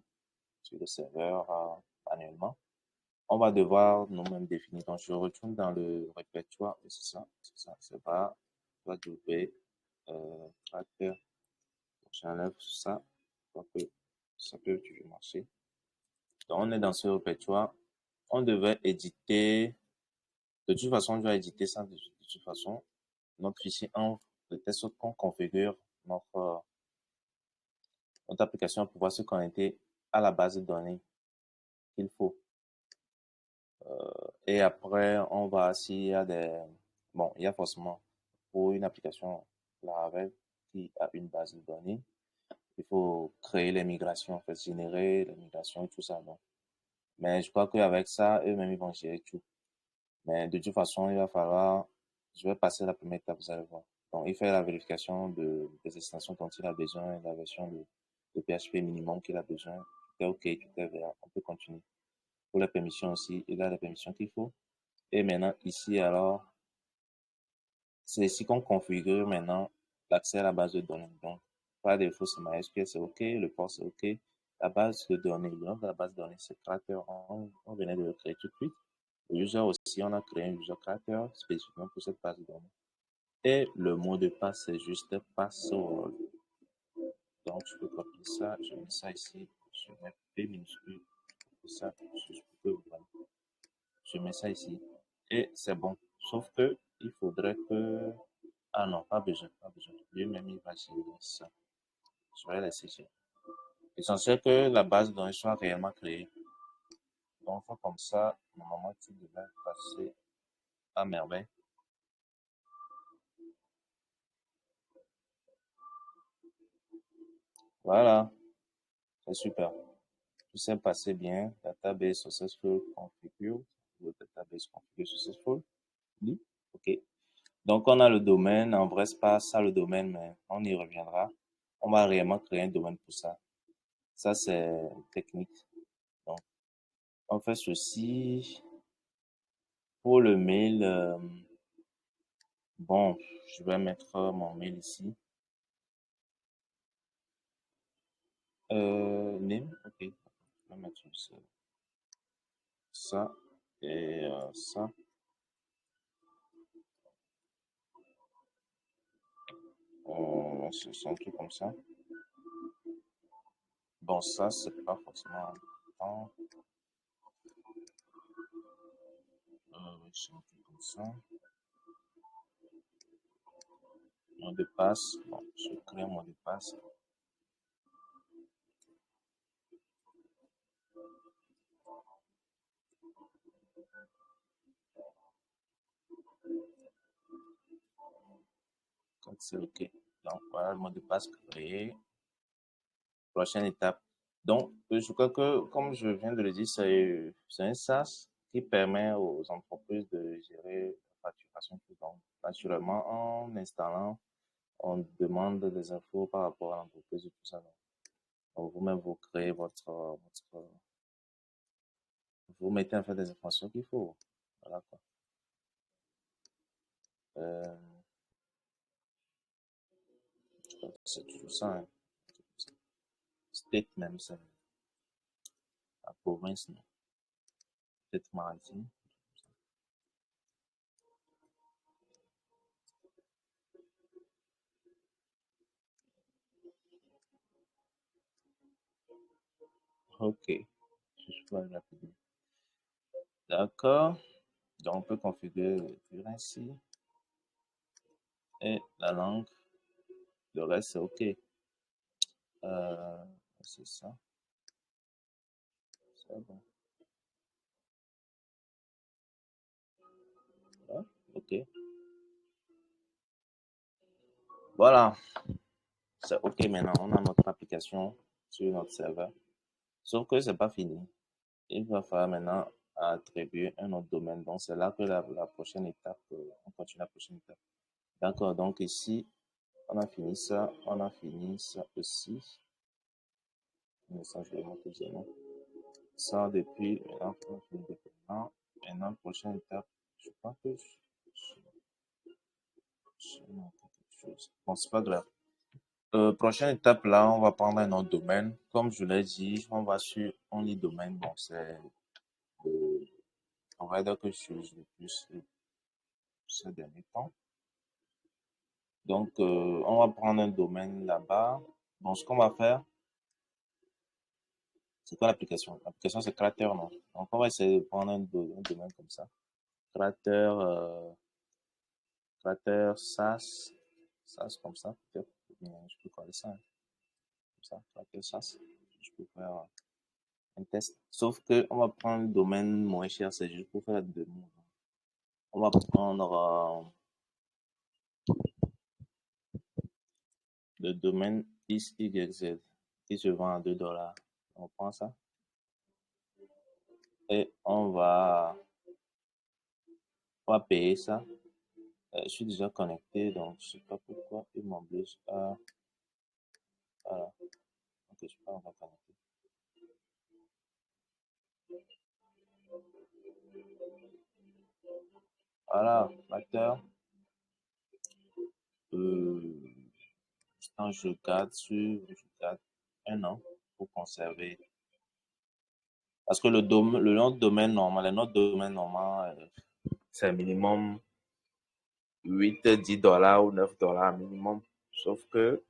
sur le serveur manuellement. On va devoir nous-mêmes définir. Donc, je retourne dans le répertoire. C'est ça, c'est pas, on va trouver, tracker. J'enlève ça. Ça peut toujours marcher. Donc, on est dans ce répertoire. On devait éditer, de toute façon, on doit éditer ça de toute façon. Notre fichier env, de telle sorte qu'on configure notre application pour pouvoir se connecter à la base de données qu'il faut. Et après, on va, s'il y a des, bon, il y a forcément pour une application Laravel qui a une base de données, il faut créer les migrations, en fait, générer les migrations et tout ça. Donc. Mais je crois qu'avec ça, eux-mêmes, ils vont gérer tout. Mais de toute façon, il va falloir, je vais passer la première étape, vous allez voir. Donc, il fait la vérification des extensions dont il a besoin, la version de PHP minimum qu'il a besoin. Tout est OK, tout est vert, on peut continuer. Pour les permissions aussi, il a les permissions qu'il faut. Et maintenant, ici, alors, c'est ici qu'on configure maintenant l'accès à la base de données. Donc, par défaut, c'est MySQL, c'est OK, le port, c'est OK. La base de données, le nom de la base de données, c'est Character. On venait de le créer tout de suite. Le user aussi, on a créé un user Character spécifiquement pour cette base de données. Et le mot de passe, c'est juste password. Donc, je peux copier ça, je mets ça ici, je mets P minuscule, ça, je mets ça ici. Et c'est bon. Sauf que, il faudrait que ah non, pas besoin, pas besoin. Lui-même, il va gérer ça. Je vais laisser gérer. L'essentiel que la base de données soit réellement créée. Donc, comme ça, normalement, tu devrais passer à merveille. Voilà, c'est super. Tout s'est passé bien. Database successful configure. Le database configure successful. Oui. OK. Donc, on a le domaine. En vrai, c'est pas ça le domaine, mais on y reviendra. On va réellement créer un domaine pour ça. Ça, c'est technique. Donc, on fait ceci. Pour le mail, bon, je vais mettre mon mail ici. Name, ok. Je vais mettre ça et ça. C'est un truc comme ça. Bon, ça, c'est pas forcément important. C'est un truc comme ça. Mot de passe. Bon, je crée un mot de passe. Quand c'est OK. Donc, voilà le mot de passe créé. Prochaine étape. Donc, je crois que, comme je viens de le dire, c'est un SaaS qui permet aux entreprises de gérer la facturation. Donc, naturellement, en installant, on demande des infos par rapport à l'entreprise et tout ça. Donc, vous-même, vous créez vous mettez en fait des informations qu'il faut. Voilà quoi. Euh, C'est toujours ça, hein. State même, c'est la province, non. State maritime. Ok, je suis pas rapide. D'accord. Donc, on peut configurer ainsi. Et la langue, le reste, c'est OK. Euh, c'est ça. C'est bon. Ah, OK. Voilà. C'est OK maintenant. On a notre application sur notre serveur. Sauf que c'est pas fini. Il va falloir maintenant attribuer un autre domaine. Donc, c'est là que la prochaine étape, on continue la prochaine étape. D'accord. Donc, ici, on a fini ça. On a fini ça aussi. Mais ça, je vais monter non. Ça, depuis, maintenant, on a fini depuis maintenant. Maintenant, prochaine étape, je crois que je manque quelque chose. Bon, c'est pas grave. Prochaine étape, là, on va prendre un autre domaine. Comme je l'ai dit, on va sur Only Domaine. Bon, c'est le provider que j'utilise le plus ces derniers temps. Donc, on va prendre un domaine là-bas. Bon, ce qu'on va faire, c'est quoi l'application? L'application, c'est Crater, non? Donc, on va essayer de prendre un domaine comme ça. Crater, Crater SAS, SAS comme ça, peut-être. Je peux coller ça, hein, comme ça, Crater SAS. Je peux faire un test. Sauf que on va prendre le domaine moins cher, c'est juste pour faire la demande. On va prendre le domaine XYZ qui se vend à $2. On prend ça et on va payer ça. Je suis déjà connecté, donc je sais pas pourquoi il m'oblige à. Voilà. Ok, je suis pas encore connecté. Voilà, l'acteur. Euh, quand je garde un an pour conserver. Parce que le nom de domaine normal, le nom de domaine normal, c'est minimum 8 $10 ou $9 minimum. Sauf que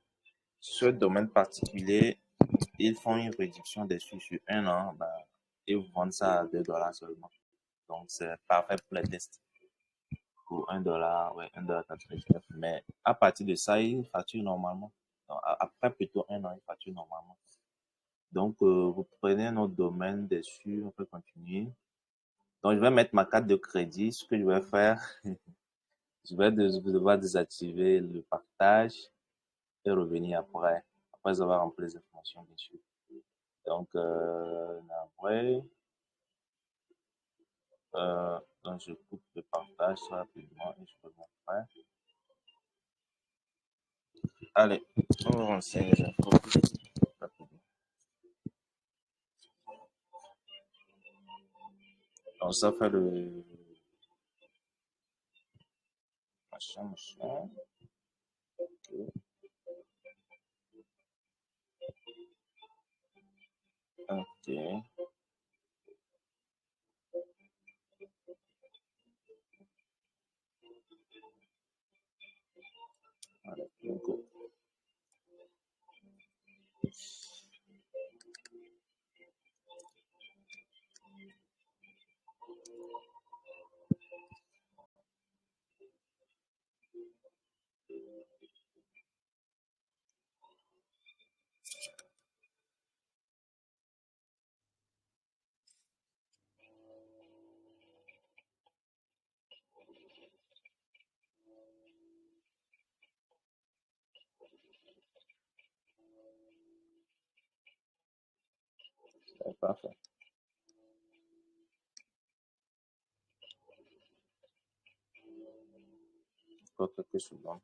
ce domaine particulier, ils font une réduction dessus sur un an, bah, ils vous vendent ça à $2 seulement. Donc, c'est parfait pour les tests. Pour $1, ouais, 1,99 $. Mais à partir de ça, ils facturent normalement. Donc, après plutôt un an, ils facturent normalement. Donc, vous prenez notre domaine dessus, on peut continuer. Donc, je vais mettre ma carte de crédit. Ce que je vais faire, devoir désactiver le partage et revenir après avoir rempli les informations, bien sûr. Donc, après, donc je coupe le partage rapidement et je reviens après. Allez, on renseigne les infos rapidement. Donc, ça fait le machin. Ok, ok. Allez, go. C'est parfait. Encore quelques secondes.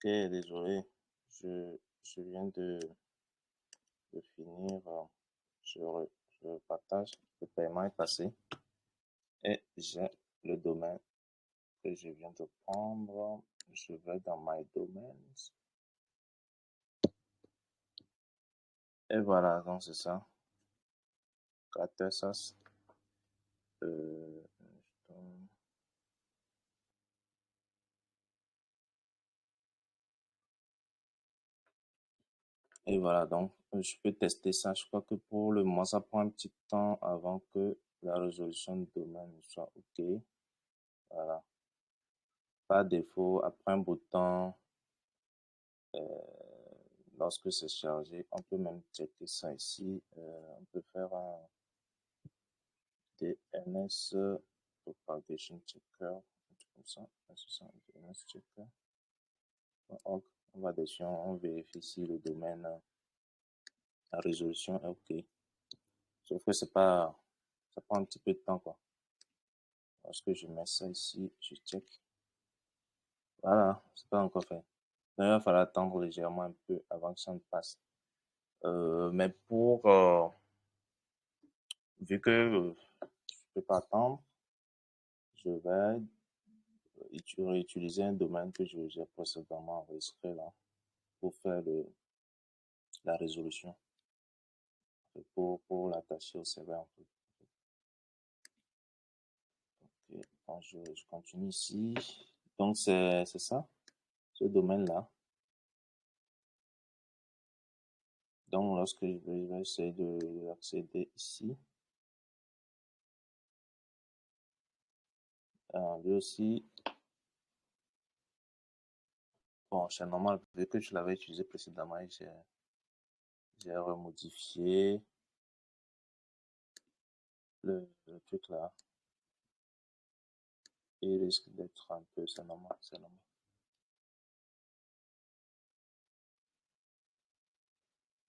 désolé. Je viens de finir. Je, je partage. Le paiement est passé. Et j'ai le domaine que je viens de prendre. Je vais dans My Domains. Et voilà, donc c'est ça. Cartesas. Euh, et voilà, donc je peux tester ça. Je crois que pour le moment, ça prend un petit temps avant que la résolution de domaine soit OK. Voilà. Par défaut, après un bout de temps, lorsque c'est chargé, on peut même checker ça ici. On peut faire un DNS Propagation Checker, un truc comme ça. C'est ça, DNS Checker. On va dessus, on vérifie si le domaine, la résolution est OK. Sauf que c'est pas, ça prend un petit peu de temps, quoi. Lorsque je mets ça ici, je check. Voilà, c'est pas encore fait. Donc, il va falloir attendre légèrement un peu avant que ça ne passe. Mais vu que je peux pas attendre, je vais réutiliser un domaine que j'ai précédemment enregistré là pour faire la résolution, pour l'attacher au serveur en fait. Okay. Donc, je continue ici. Donc, c'est ça, ce domaine-là. Donc, lorsque je vais essayer d'accéder ici, lui aussi, bon, c'est normal, vu que je l'avais utilisé précédemment et j'ai remodifié le truc là. Et il risque d'être un peu, c'est normal, c'est normal.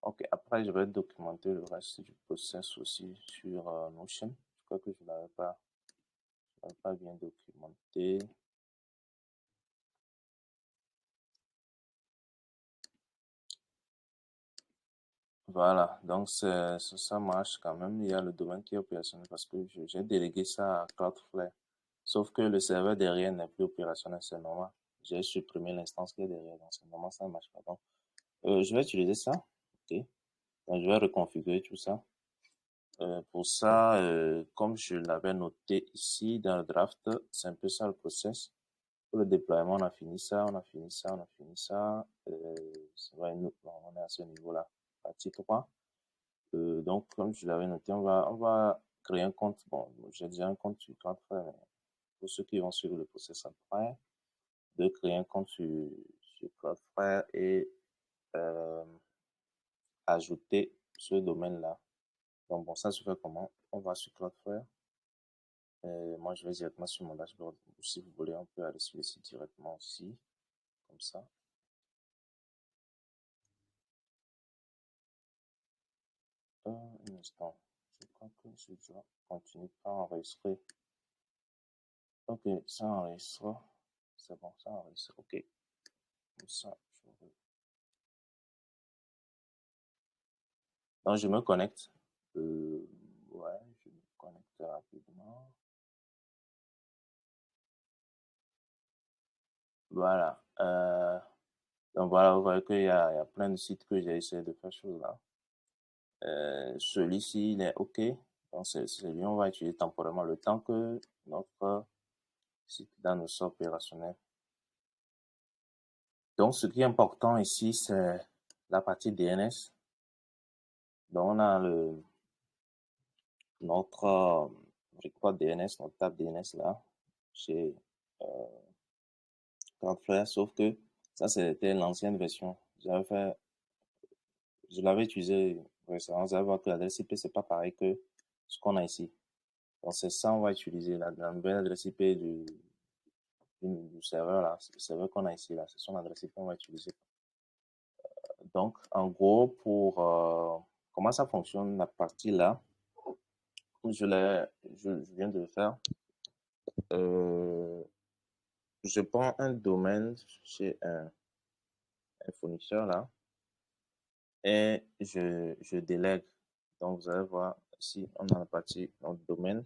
Ok, après je vais documenter le reste du process aussi sur Notion. Je crois que je l'avais pas bien documenté. Voilà, donc ça marche quand même. Il y a le domaine qui est opérationnel parce que j'ai délégué ça à Cloudflare. Sauf que le serveur derrière n'est plus opérationnel, c'est normal. J'ai supprimé l'instance qui est derrière, donc c'est normal, ça ne marche pas. Donc, je vais utiliser ça. Ok. Donc, je vais reconfigurer tout ça. Pour ça, comme je l'avais noté ici dans le draft, c'est un peu ça le process. Pour le déploiement, on a fini ça, on a fini ça, on a fini ça. On est à ce niveau-là. Partie 3. Donc, comme je l'avais noté, on va créer un compte. Bon, j'ai déjà un compte sur Cloudflare, mais pour ceux qui vont suivre le process après, de créer un compte sur Cloudflare et euh, ajouter ce domaine-là. Donc, bon, ça se fait comment? On va sur Cloudflare. Moi, je vais directement sur mon dashboard. Si vous voulez, on peut aller sur le site directement aussi, comme ça. Un instant. Je crois que je dois continuer par enregistrer. Ok, ça enregistre. C'est bon, ça enregistre. Ok. Comme ça, donc, je me connecte. Ouais, je me connecte rapidement. Voilà. Donc voilà, vous voyez qu'il y a plein de sites que j'ai essayé de faire chose là. Celui-ci, il est OK. Donc c'est celui on va utiliser temporairement le temps que notre site là ne soit opérationnel. Donc ce qui est important ici, c'est la partie DNS. Donc on a notre record DNS, notre table DNS là, chez euh, Cloudflare, sauf que ça c'était l'ancienne version. Je l'avais utilisé récemment, vous allez voir que l'adresse IP c'est pas pareil que ce qu'on a ici. Donc c'est ça on va utiliser la nouvelle adresse IP du serveur là, le serveur qu'on a ici là, c'est son adresse IP qu'on va utiliser. Donc en gros pour comment ça fonctionne la partie là, je viens de le faire. Euh, je prends un domaine chez un un fournisseur là et je délègue. Donc, vous allez voir ici, on a la partie dans le domaine.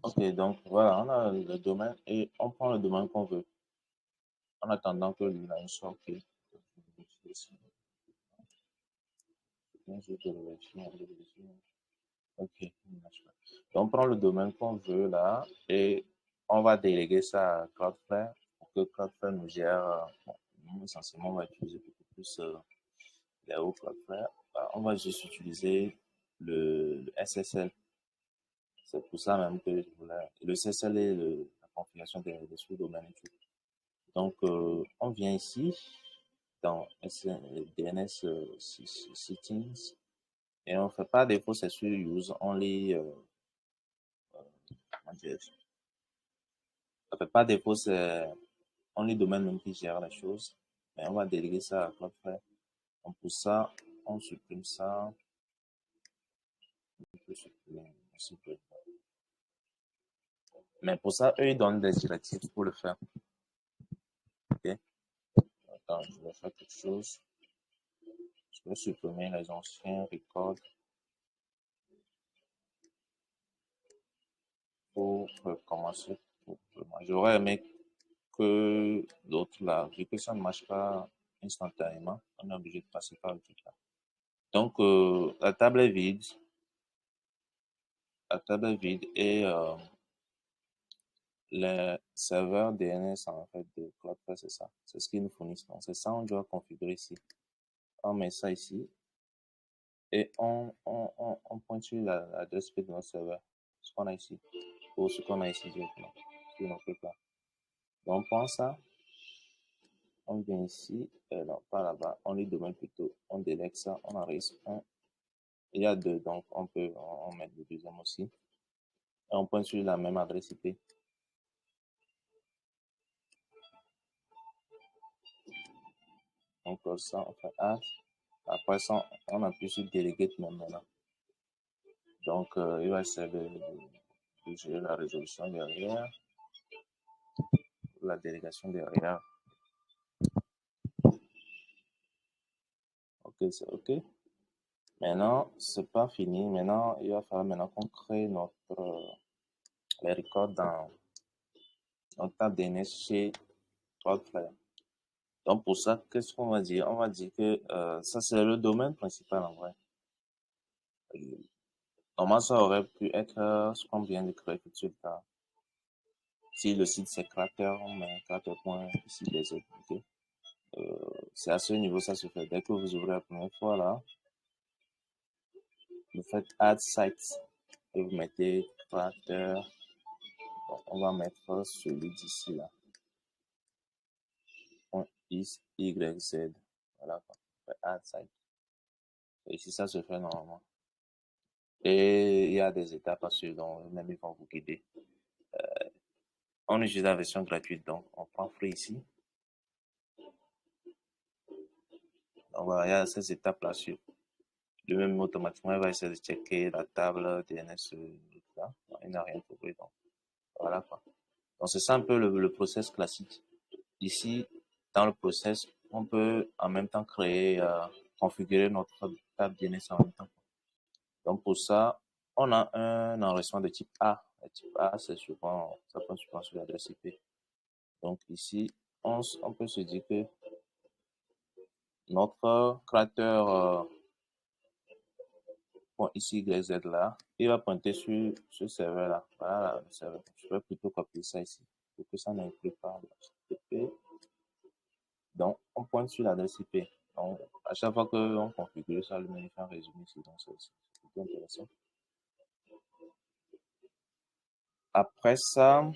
Ok, donc voilà, on a le domaine et on prend le domaine qu'on veut en attendant que l'une soit ok. Ok, donc on prend le domaine qu'on veut là et on va déléguer ça à Cloudflare pour que Cloudflare nous gère. Bon, nous, essentiellement, on va utiliser beaucoup plus Yahoo Cloudflare. On va juste utiliser le SSL. C'est pour ça même que je voulais. Le SSL est la configuration des sous-domaines et tout. Donc, on vient ici dans DNS Settings et on fait pas défaut, c'est sur Use Only. Comment dire, ça fait pas défaut, c'est Only Domain même qui gère les choses. Mais on va déléguer ça à Cloudflare. Donc, pour ça, on supprime ça. On peut supprimer, mais pour ça, eux, ils donnent des directives pour le faire. Ok. Attends, je vais faire quelque chose. Je vais supprimer les anciens records pour recommencer. J'aurais aimé que l'autre là, vu que ça ne marche pas instantanément, on est obligé de passer par le truc là. Donc, la table est vide. La table est vide et les serveurs DNS en fait de Cloudflare, c'est ça. C'est ce qu'ils nous fournissent. Donc, c'est ça on doit configurer ici. On met ça ici et on pointe sur l'adresse IP de notre serveur. Ce qu'on a ici. Ou ce qu'on a ici directement. Sur notre plat. Donc, on prend ça. On vient ici. Non, pas là-bas. On lui demande plutôt. On délègue ça. On enregistre un. Il y a deux. Donc, on peut on met le deuxième aussi. Et on pointe sur la même adresse IP. Donc, ça, on fait add. Après ça, on appuie sur Delegate maintenant. Donc, il va essayer de gérer la résolution derrière, la délégation derrière. Ok, c'est ok. Maintenant, c'est pas fini. Maintenant, il va falloir maintenant qu'on crée les records dans notre table DNS chez Cloudflare. Donc, pour ça, qu'est-ce qu'on va dire? On va dire que ça, c'est le domaine principal en vrai. Normalement, ça aurait pu être ce qu'on vient de créer tout de suite là. Si le site c'est Crater, on met crater.ici les autres. Okay? C'est à ce niveau ça se fait. Dès que vous ouvrez la première fois là, vous faites Add Site et vous mettez Crater. Bon, on va mettre celui d'ici là. X, Y, Z. Voilà quoi. Add Site. Et ici ça se fait normalement. Et il y a des étapes à suivre, donc même ils vont vous guider. On utilise la version gratuite, donc on prend Free ici. Donc voilà, il y a ces étapes là suivre. Lui-même automatiquement, il va essayer de checker la table DNS. Là. Il n'a rien trouvé, donc voilà quoi. Donc c'est ça un peu le process classique. Ici, dans le process, on peut en même temps créer, configurer notre table DNS en même temps. Donc pour ça, on a un enregistrement de type A. Le type A, c'est souvent, ça peut souvent sur l'adresse IP. Donc ici, on peut se dire que notre créateur ici YZ là, il va pointer sur ce serveur là. Voilà le serveur. Je vais plutôt copier ça ici pour que ça n'inclue pas l'HTTP. Donc, on pointe sur l'adresse IP. Donc, à chaque fois qu'on configure ça, le menu fait un résumé ici. Donc, c'est plutôt intéressant. Après ça,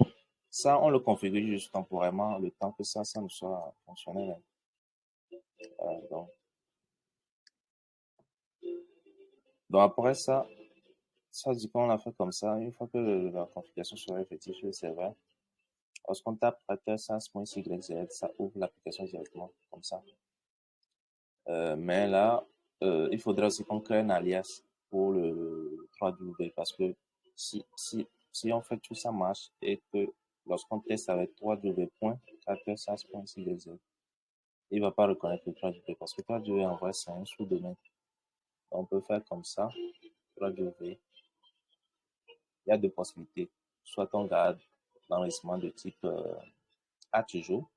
on le configure juste temporairement, le temps que ça ne soit fonctionnel. Donc, après ça, dit qu'on l'a fait comme ça. Une fois que la configuration sera effective sur le serveur, lorsqu'on tape sas.yz, ça ouvre l'application directement, comme ça. Mais là, il faudra aussi qu'on crée un alias pour le 3W parce que si on fait tout ça marche et que lorsqu'on teste avec 3w.charactersas.cdz, il va pas reconnaître le 3w parce que 3w en vrai c'est un sous-domaine. On peut faire comme ça, 3w. Il y a deux possibilités. Soit on garde l'enregistrement de type A toujours,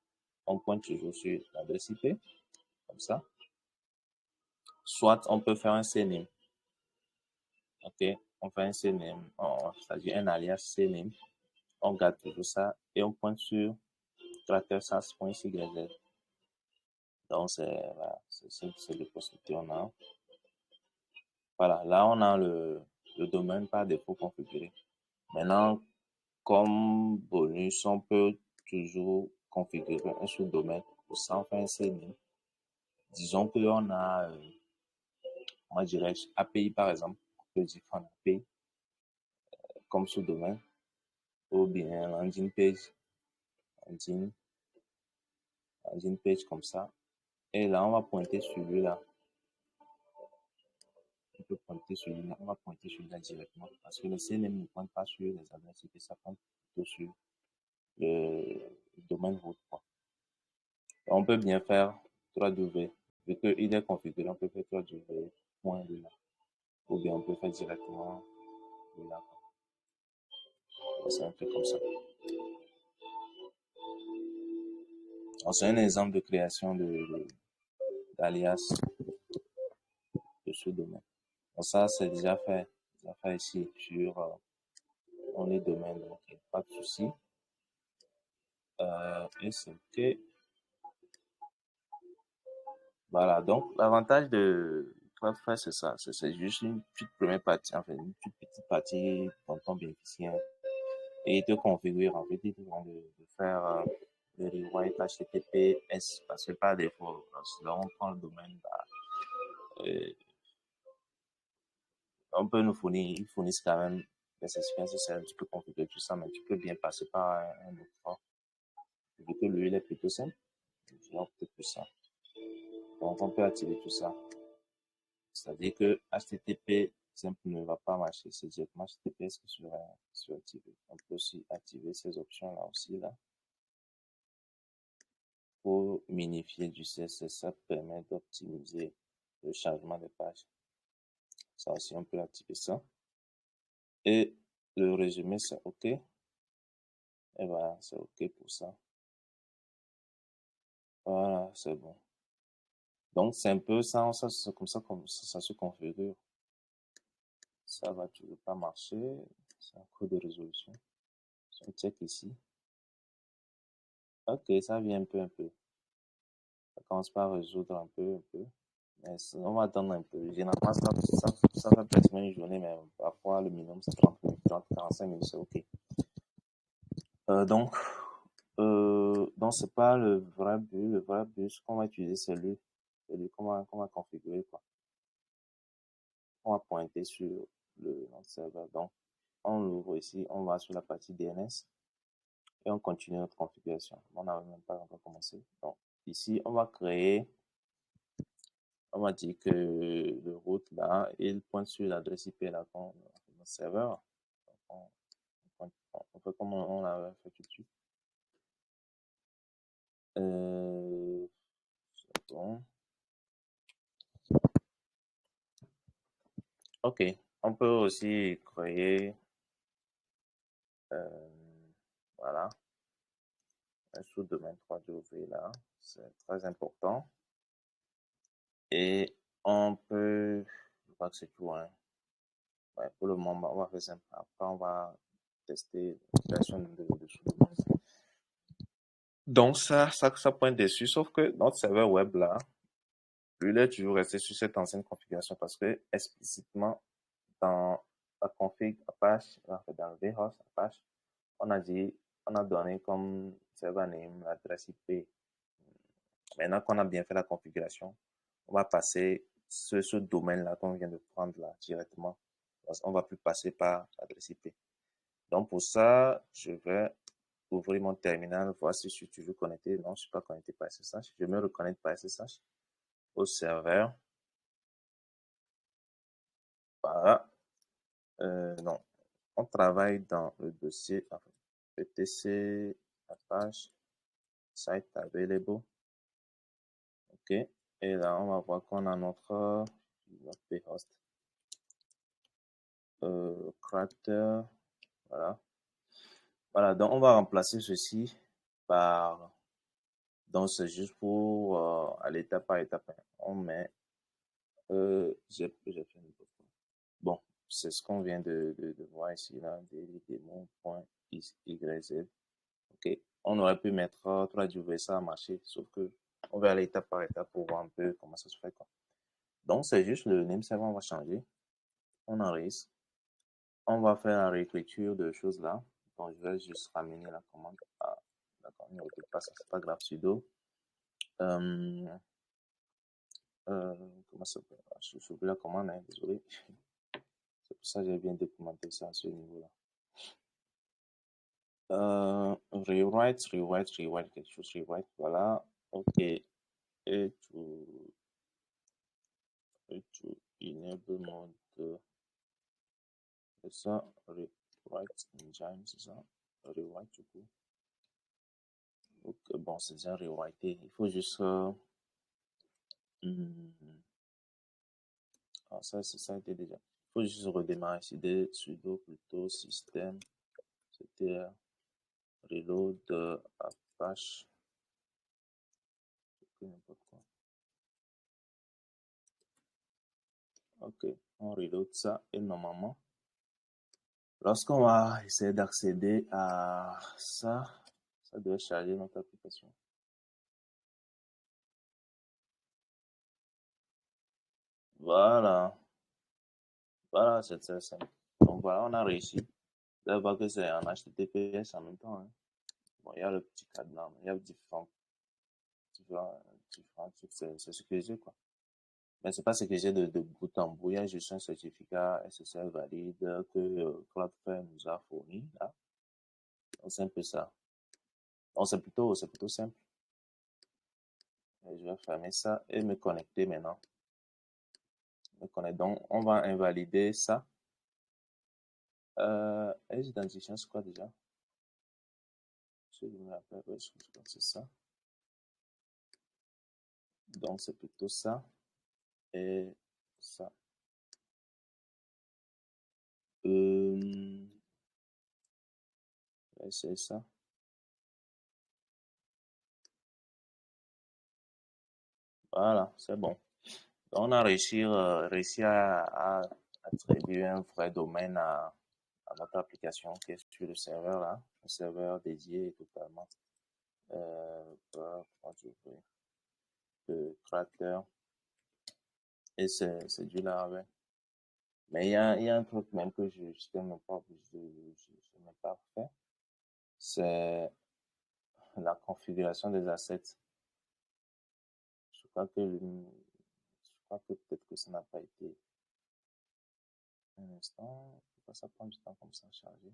on pointe toujours sur l'adresse IP, comme ça. Soit on peut faire un CNAME. Ok, on fait un CNAME, c'est-à-dire un alias CNAME. On garde toujours ça et on pointe sur trackersas.cz. Donc, c'est le possibilités on a. Voilà, là, on a le domaine par défaut configuré. Maintenant, comme bonus, on peut toujours configurer un sous-domaine. Pour ça, on fait un CNAME. Disons qu'on a, moi, je dirais API, par exemple. On peut dire qu'on a API comme sous-domaine. Ou bien landing page. Landing page comme ça. Et là, on va pointer sur lui-là. On peut pointer sur lui-là. On va pointer sur lui-là directement. Parce que le CNAME ne pointe pas sur les adresses IP, ça pointe plutôt sur le domaine route. On peut bien faire 3W. Vu qu'il est configuré, on peut faire 3W.là. Ou bien on peut faire directement là. C'est un peu comme ça. C'est un exemple de création d'alias de ce domaine. Donc ça, c'est déjà fait. Déjà fait ici sur on est domaine, donc il n'y a pas de souci. Et c'est OK. Voilà, donc l'avantage de Cloudflare, c'est ça. C'est juste une toute première partie, enfin une toute petite partie dont on bénéficie. Et il te configure, en fait, il te demande de faire le rewrite HTTPS parce que par défaut, lorsqu'on prend le domaine, euh, on peut nous fournir, ils fournissent quand même des certificats, tu peux configurer tout ça, mais tu peux bien passer par un autre. Vu que lui, il est plutôt simple, je vais peut-être plus ça. Donc, on peut activer tout ça. C'est-à-dire que HTTP simple ne va pas marcher, c'est directement HTTPS qui sera activé. On peut aussi activer ces options-là aussi, là. Pour minifier du CSS, ça permet d'optimiser le chargement des pages. Ça aussi, on peut activer ça. Et le résumé, c'est OK. Et voilà, c'est OK pour ça. Voilà, c'est bon. Donc, c'est un peu ça, c'est comme ça, ça se configure. Ça va toujours pas marcher. C'est un cours de résolution. On check ici. OK, ça vient un peu. Ça commence par résoudre un peu. Mais on va attendre un peu. Généralement, ça fait pratiquement une journée, mais parfois le minimum c'est 30 minutes, 45 minutes, c'est OK. Donc, c'est pas le vrai but. Le vrai but, ce qu'on va utiliser, c'est lui. C'est lui qu'on va configurer, quoi. On va pointer sur notre serveur. Donc, on l'ouvre ici, on va sur la partie DNS et on continue notre configuration. On n'a même pas encore commencé. Donc, ici, on va créer, on va dire que le route là, il pointe sur l'adresse IP là, notre serveur. Donc, on fait comme on l'avait fait tout de suite. C'est bon. OK. On peut aussi créer, voilà, un sous-domaine 3W là. C'est très important. Et on peut, je crois que c'est tout, hein. Ouais, pour le moment, on va faire simple. Après, on va tester la création de sous-domaine. Donc, ça pointe dessus, sauf que notre serveur web là, lui, il est toujours resté sur cette ancienne configuration parce que explicitement, dans la config Apache, dans le vhost Apache, on a dit, on a donné comme server name l'adresse IP. Maintenant qu'on a bien fait la configuration, on va passer ce domaine-là qu'on vient de prendre là directement. On va plus passer par l'adresse IP. Donc pour ça, je vais ouvrir mon terminal, voir si je suis toujours connecté. Non, je ne suis pas connecté par SSH. Je me reconnecte par SSH au serveur. Voilà. Non, on travaille dans le dossier, enfin, etc, Apache, site available. OK. Et là, on va voir qu'on a notre host, créateur. Voilà. Voilà, donc on va remplacer ceci par, donc c'est juste pour aller étape par étape. On met, j'ai fait une faute. Bon, c'est ce qu'on vient de voir ici, là, démon.yz. OK. On aurait pu mettre, tu as dû ouvrir ça à marcher, sauf que on va aller étape par étape pour voir un peu comment ça se fait, quoi. Donc, c'est juste le name server, on va changer. On enregistre. On va faire la réécriture de choses là. Donc, je vais juste ramener la commande. Ah, d'accord, ne recule pas ça, c'est pas grave, sudo. Euh, comment ça s'appelle? Je suis la commande, hein, désolé. C'est pour ça que j'ai bien documenté ça à ce niveau-là. Rewrite, quelque chose, rewrite, voilà. OK. Et to enable mode, c'est ça, rewrite engine, c'est ça, rewrite du coup. Ok, bon, c'est déjà rewrité. Il faut juste, ah, ça, c'est ça, était déjà. Il faut juste redémarrer cd sudo plutôt système, c'était reload apache, n'importe quoi. Ok, on reload ça et normalement, lorsqu'on va essayer d'accéder à ça, ça doit charger notre application. Voilà, voilà, c'est très simple. Donc voilà, on a réussi. Vous allez voir que c'est en HTTPS en même temps, hein. Bon, il y a le petit cadenas, mais il y a différents trucs, c'est ce que j'ai, quoi. Mais c'est pas ce que j'ai de bout en bout. Il y a juste un certificat SSL valide que Cloudflare nous a fourni, là. Donc, c'est un peu ça. Donc, c'est plutôt simple. Et je vais fermer ça et me connecter maintenant. Donc, on va invalider ça. Edge Identifiant, c'est quoi déjà? Je me rappelle, ouais, je crois que c'est ça. Donc, c'est plutôt ça et ça. C'est ça. Voilà, c'est bon. Donc, on a réussi à attribuer un vrai domaine à notre application qui est sur le serveur là, un serveur dédié totalement par le créateur. Et c'est du Laravel. Mais il y a un truc même que je n'ai même pas obligé je n'ai pas fait. C'est la configuration des assets. Je crois que, je crois que peut-être que ça n'a pas été un instant. Pourquoi ça prend du temps comme ça à charger?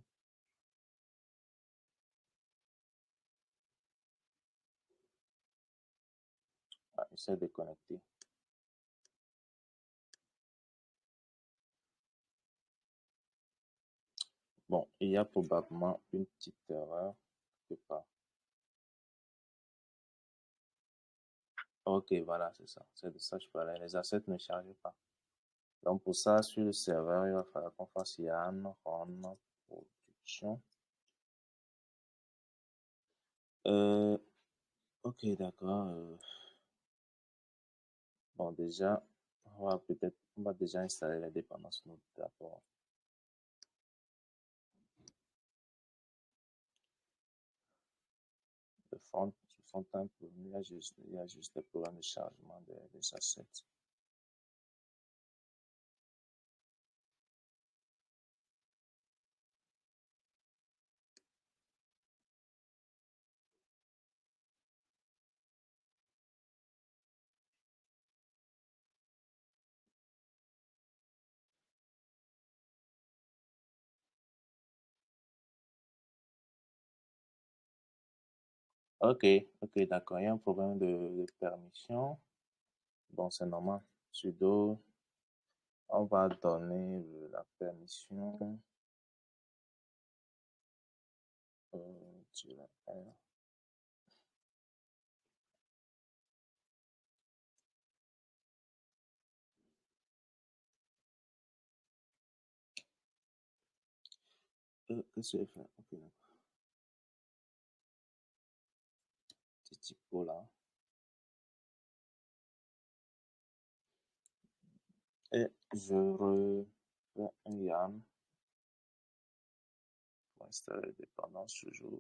Ah, j'essaie de connecter. Bon, il y a probablement une petite erreur quelque part. Ok, voilà, c'est ça. C'est de ça que je parlais. Les assets ne chargent pas. Donc, pour ça, sur le serveur, il va falloir qu'on fasse yarn run production. Euh, ok, d'accord. Bon, déjà, on va déjà installer la dépendance Node d'abord. Le front end, il y a juste le programme de chargement des assets. Ok, ok, d'accord. Il y a un problème de permission. Bon, c'est normal. Sudo, on va donner la permission. Tu l'appelles. Qu'est-ce que je vais faire? Ok, d'accord. Petit typo là. Et je refais un YAM pour installer les dépendances toujours.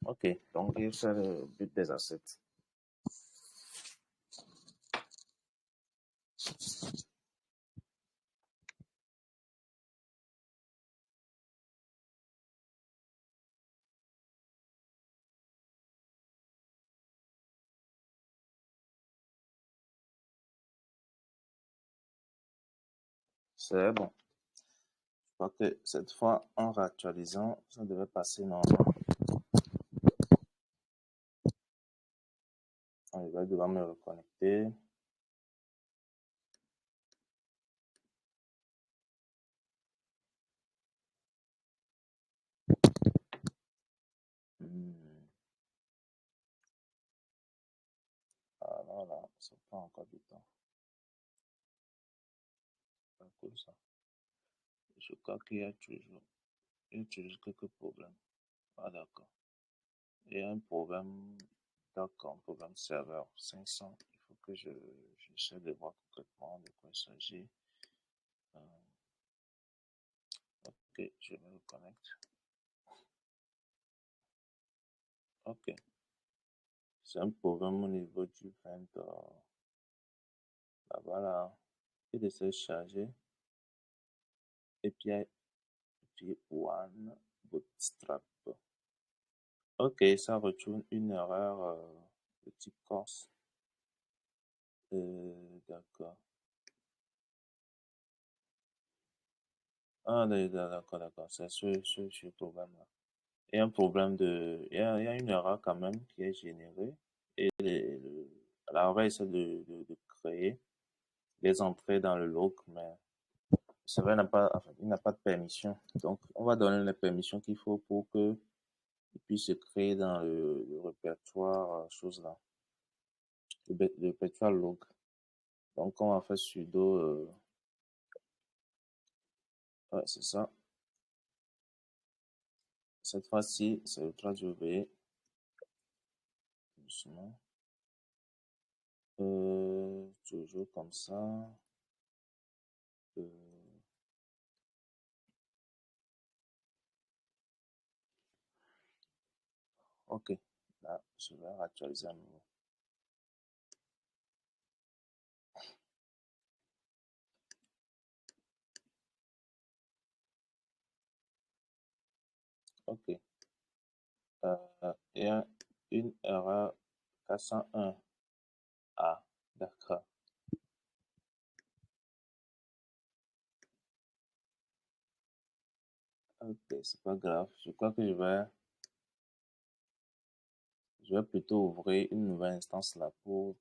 Ok, donc il fait le but des assets. C'est bon. Je crois que cette fois, en réactualisant, ça devait passer normalement. Je vais devoir me reconnecter. Alors là, ça prend encore du temps. Pas cool ça. Je crois il y a toujours quelques problèmes. Ah d'accord. Il y a un problème, d'accord, un problème serveur 500. Il faut que j'essaie de voir concrètement de quoi il s'agit. Euh, ok, je me reconnecte. Ok, c'est un problème au niveau du vent. Là, voilà, il essaie de charger. API One Bootstrap. Ok, ça retourne une erreur de type Corse. D'accord. Ah, d'accord, d'accord. C'est ce problème-là. Il y a un problème il y a une erreur quand même qui est générée. Et alors, on va essayer de créer les entrées dans le log, mais ça va, enfin, il n'a pas de permission. Donc, on va donner les permissions qu'il faut pour que il puisse se créer dans le répertoire, chose là, le répertoire log. Donc, on va faire sudo, ouais, c'est ça. Cette fois-ci, c'est le traduit doucement. Toujours comme ça. Euh, ok. Là, je vais actualiser à nouveau. Ok. Il y a une erreur 401. Ah, d'accord. Ok, c'est pas grave. Je crois que je vais plutôt ouvrir une nouvelle instance là pour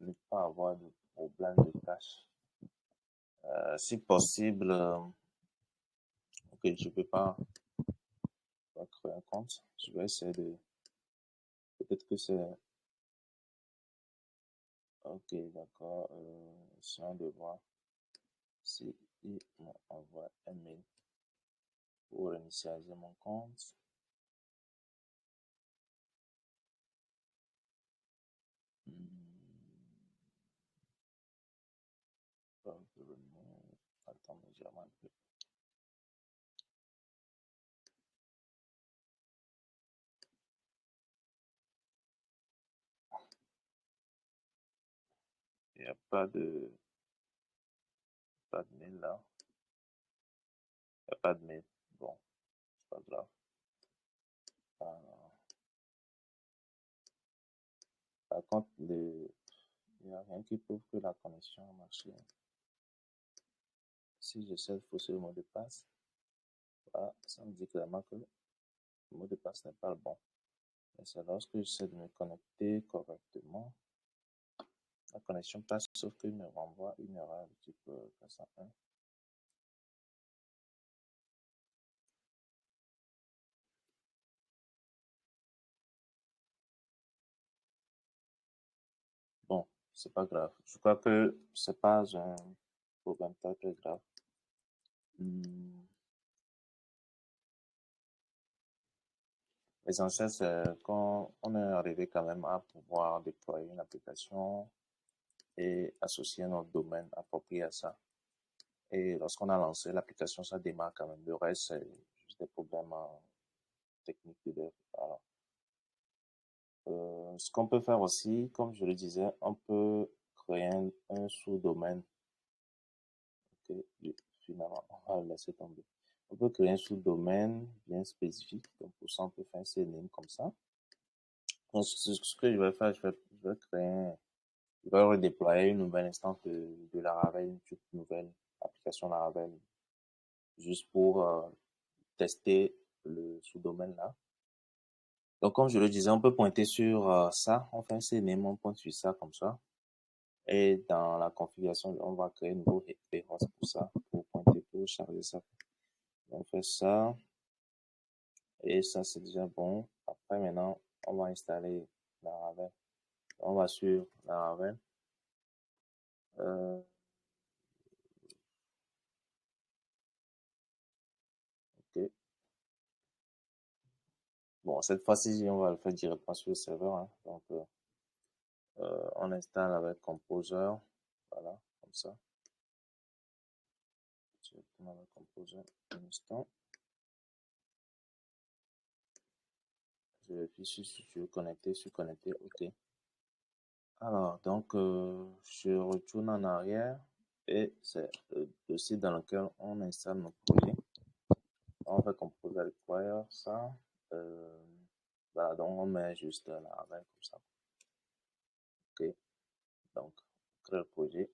ne pas avoir de problème de cache. Si possible, ok, je peux pas créer un compte. Je vais essayer peut-être que c'est, ok, d'accord, essayons de voir si il m'envoie un mail pour initialiser mon compte. Hmm, attends, mais j'ai un peu. Il n'y a pas de mail là. Il n'y a pas de mail. Bon, c'est pas grave. Euh, par contre, il n'y a rien qui prouve que la connexion a marché. Si j'essaie de fausser le mot de passe, Voilà, ça me dit clairement que le mot de passe n'est pas le bon. Et c'est lorsque j'essaie de me connecter correctement, la connexion passe, sauf qu'il me renvoie une erreur du type 401. Bon, c'est pas grave. Je crois que c'est pas un problème très très grave. Hmm. L'essentiel, c'est quand on est arrivé quand même à pouvoir déployer une application et associer notre domaine approprié à ça. Et lorsqu'on a lancé l'application, ça démarre quand même. Le reste, c'est juste des problèmes techniques de dev. Voilà. Ce qu'on peut faire aussi, comme je le disais, on peut créer un sous-domaine. Okay. Finalement, on va le laisser tomber. On peut créer un sous-domaine bien spécifique. Donc, pour ça, on peut faire un CNAME comme ça. Donc, ce que je vais faire, je vais créer, je vais redéployer une nouvelle instance de Laravel, une toute nouvelle application Laravel, juste pour tester le sous-domaine là. Donc, comme je le disais, on peut pointer sur ça. On fait un CNAME, on pointe sur ça comme ça. Et dans la configuration, on va créer un nouveau référence pour ça, pour pointer, pour charger ça. On fait ça. Et ça, c'est déjà bon. Après, maintenant, on va installer Laravel. On va sur Laravel. Euh, ok. Bon, cette fois-ci, on va le faire directement sur le serveur, hein. Donc, on installe avec Composer. Voilà, comme ça. Directement avec Composer. Un instant. Je vérifie si tu veux connecter, sur connecter. OK. Alors, donc, je retourne en arrière et c'est le site dans lequel on installe nos projets. On va composer require ça. Euh, voilà, donc on met juste la règle comme ça. OK. Donc, créer le projet.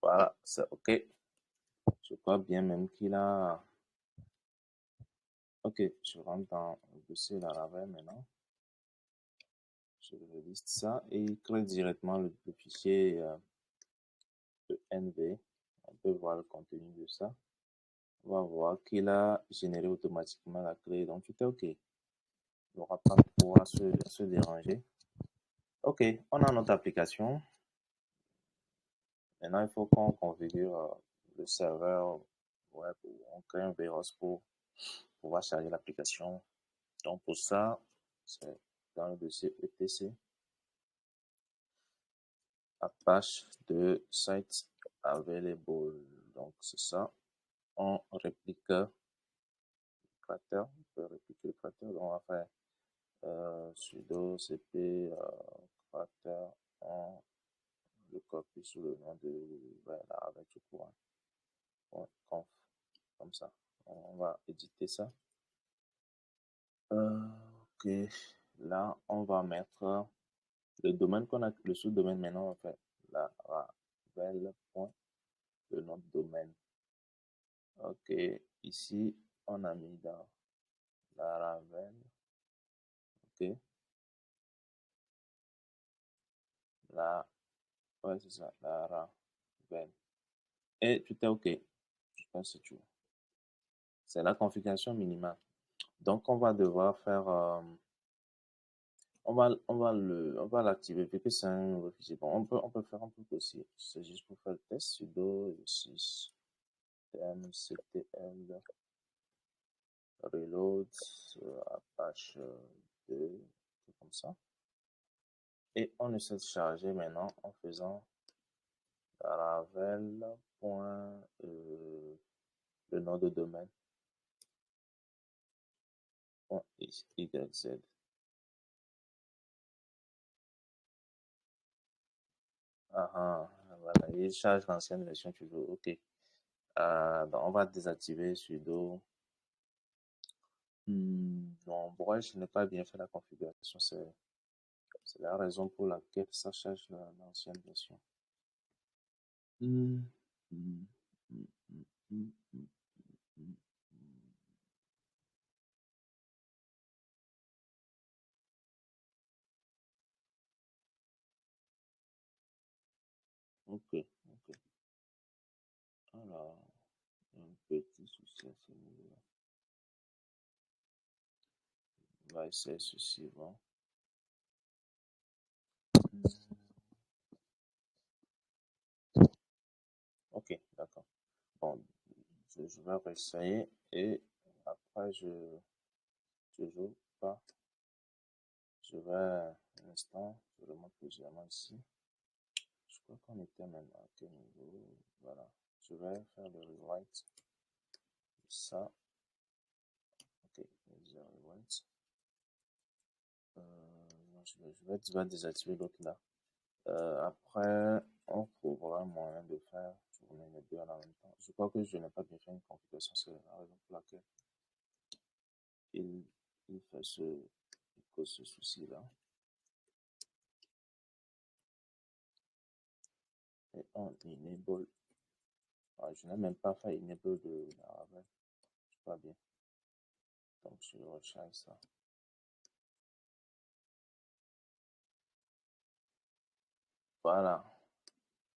Voilà, c'est OK. Je crois bien même qu'il a. OK, je rentre dans le dossier Laravel maintenant. Je liste ça et il crée directement le fichier env. On peut voir le contenu de ça. On va voir qu'il a généré automatiquement la clé. Donc, tout est OK. Il n'aura pas de pouvoir se déranger. OK, on a notre application. Maintenant, il faut qu'on configure le serveur web ou on crée un VROS pour pouvoir charger l'application. Donc, pour ça, c'est dans le dossier etc Apache de site available. Donc, c'est ça. On réplique le cratère. On peut répliquer le cratère. Donc, on va faire sudo cp cratère. On le copie sous le nom de voilà, avec tout courant. Conf, comme ça. On va éditer ça. Ok. Là, on va mettre le domaine qu'on a, le sous-domaine maintenant, on fait la Ravel point, le nom de domaine. Ok. Ici, on a mis dans la Ravel. Ok. La, ouais, c'est ça, la Ravel. Et tout est ok. Je pense que c'est tout. C'est la configuration minimale. Donc, on va devoir faire, on va l'activer vu que c'est un nouveau fichier. Bon, on peut faire un truc aussi. C'est juste pour faire le test. Sudo 6 mctl reload Apache 2, comme ça. Et on essaie de charger maintenant en faisant Laravel. Le nom de domaine. .yz. Ah, ah, voilà, il charge l'ancienne version toujours. OK. Donc on va désactiver sudo Non, Bref, je n'ai pas bien fait la configuration. C'est la raison pour laquelle ça charge l'ancienne version. Hmm, hmm, hmm, hmm, hmm, hmm, hmm. Ok, ok. Alors, un petit souci à ce niveau-là. On va essayer ceci, bon. Hmm, ok, d'accord. Bon, je vais réessayer et après je joue pas. Je vais un instant, je remonte légèrement ici. Je crois qu'on était maintenant à quel niveau? Voilà. Je vais faire le rewrite. Ça. Ok. Je rewrite. Non, je vais désactiver l'autre là. Après, on trouvera un moyen de faire tourner les deux en même temps. Je crois que je n'ai pas bien fait une configuration, c'est la raison pour laquelle il, il fait il cause ce souci-là. Et on enable. Ah, je n'ai même pas fait enable de Laravel. Je sais pas bien. Donc, je recharge ça. Voilà.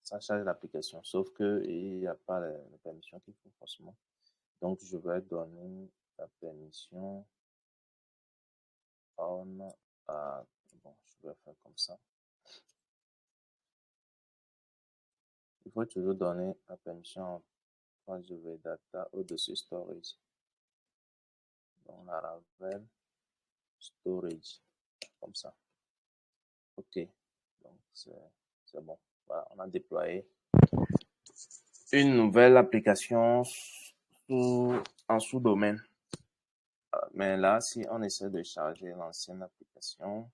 Ça charge l'application. Sauf que il n'y a pas les permissions qu'il faut forcément. Donc, je vais donner la permission on à, bon, je vais faire comme ça. Il faut toujours donner la permission quand je vais data au-dessus storage. Donc, la Laravel storage, comme ça. OK. Donc, c'est bon. Voilà, on a déployé une nouvelle application en sous-domaine. Mais là, si on essaie de charger l'ancienne application,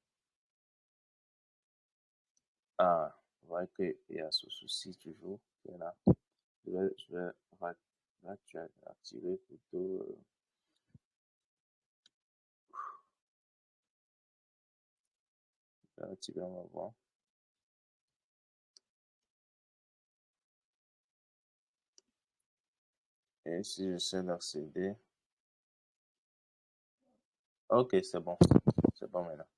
vous voyez qu'il y a ce souci toujours qui est là. Je vais activer plutôt. Je vais activer, on va voir. Et si j'essaie d'accéder. Ok, c'est bon. C'est bon maintenant.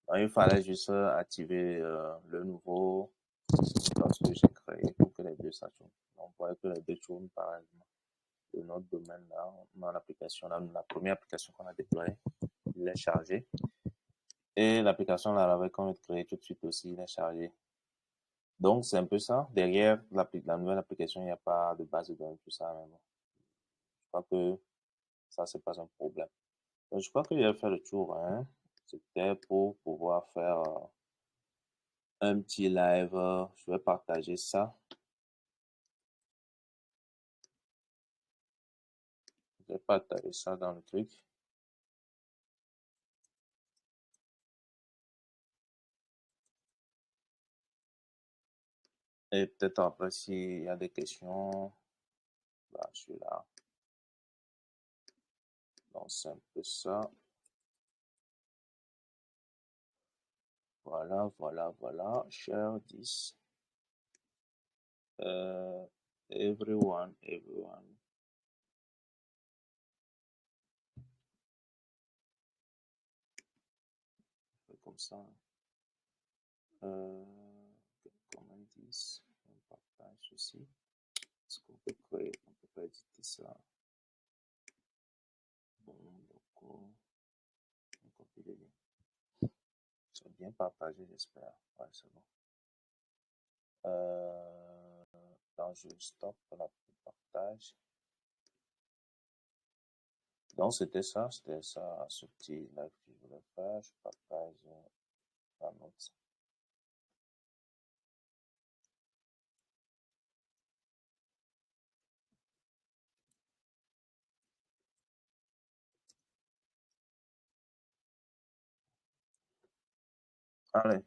Donc, il fallait juste activer le nouveau lorsque j'ai créé pour que les deux s'activent. Donc, vous voyez que les deux tournent parallèlement. De notre domaine là, on a l'application, la première application qu'on a déployée, il est chargé. Et l'application Laravel qu'on vient de créer tout de suite aussi, il est chargé. Donc, c'est un peu ça. Derrière la nouvelle application, il n'y a pas de base de données, tout ça. Mais bon, je crois que ça, c'est pas un problème. Donc, je crois que j'ai fait le tour. Hein. C'était pour pouvoir faire un petit live. Je vais partager ça. Je vais partager ça dans le truc. Et peut-être après, s'il y a des questions, bah, je suis là. Donc, c'est un peu ça. Voilà, voilà, voilà. Share this. Everyone. Comme ça. Comment dire, on partage ceci. Est-ce qu'on peut créer, on peut pas éditer ça. Bon, donc, on copie les liens. C'est bien partagé, j'espère. Ouais, c'est bon. Donc, je stoppe la partage. Donc, c'était ça, ce petit live que je voulais faire. Je partage la note. Allez.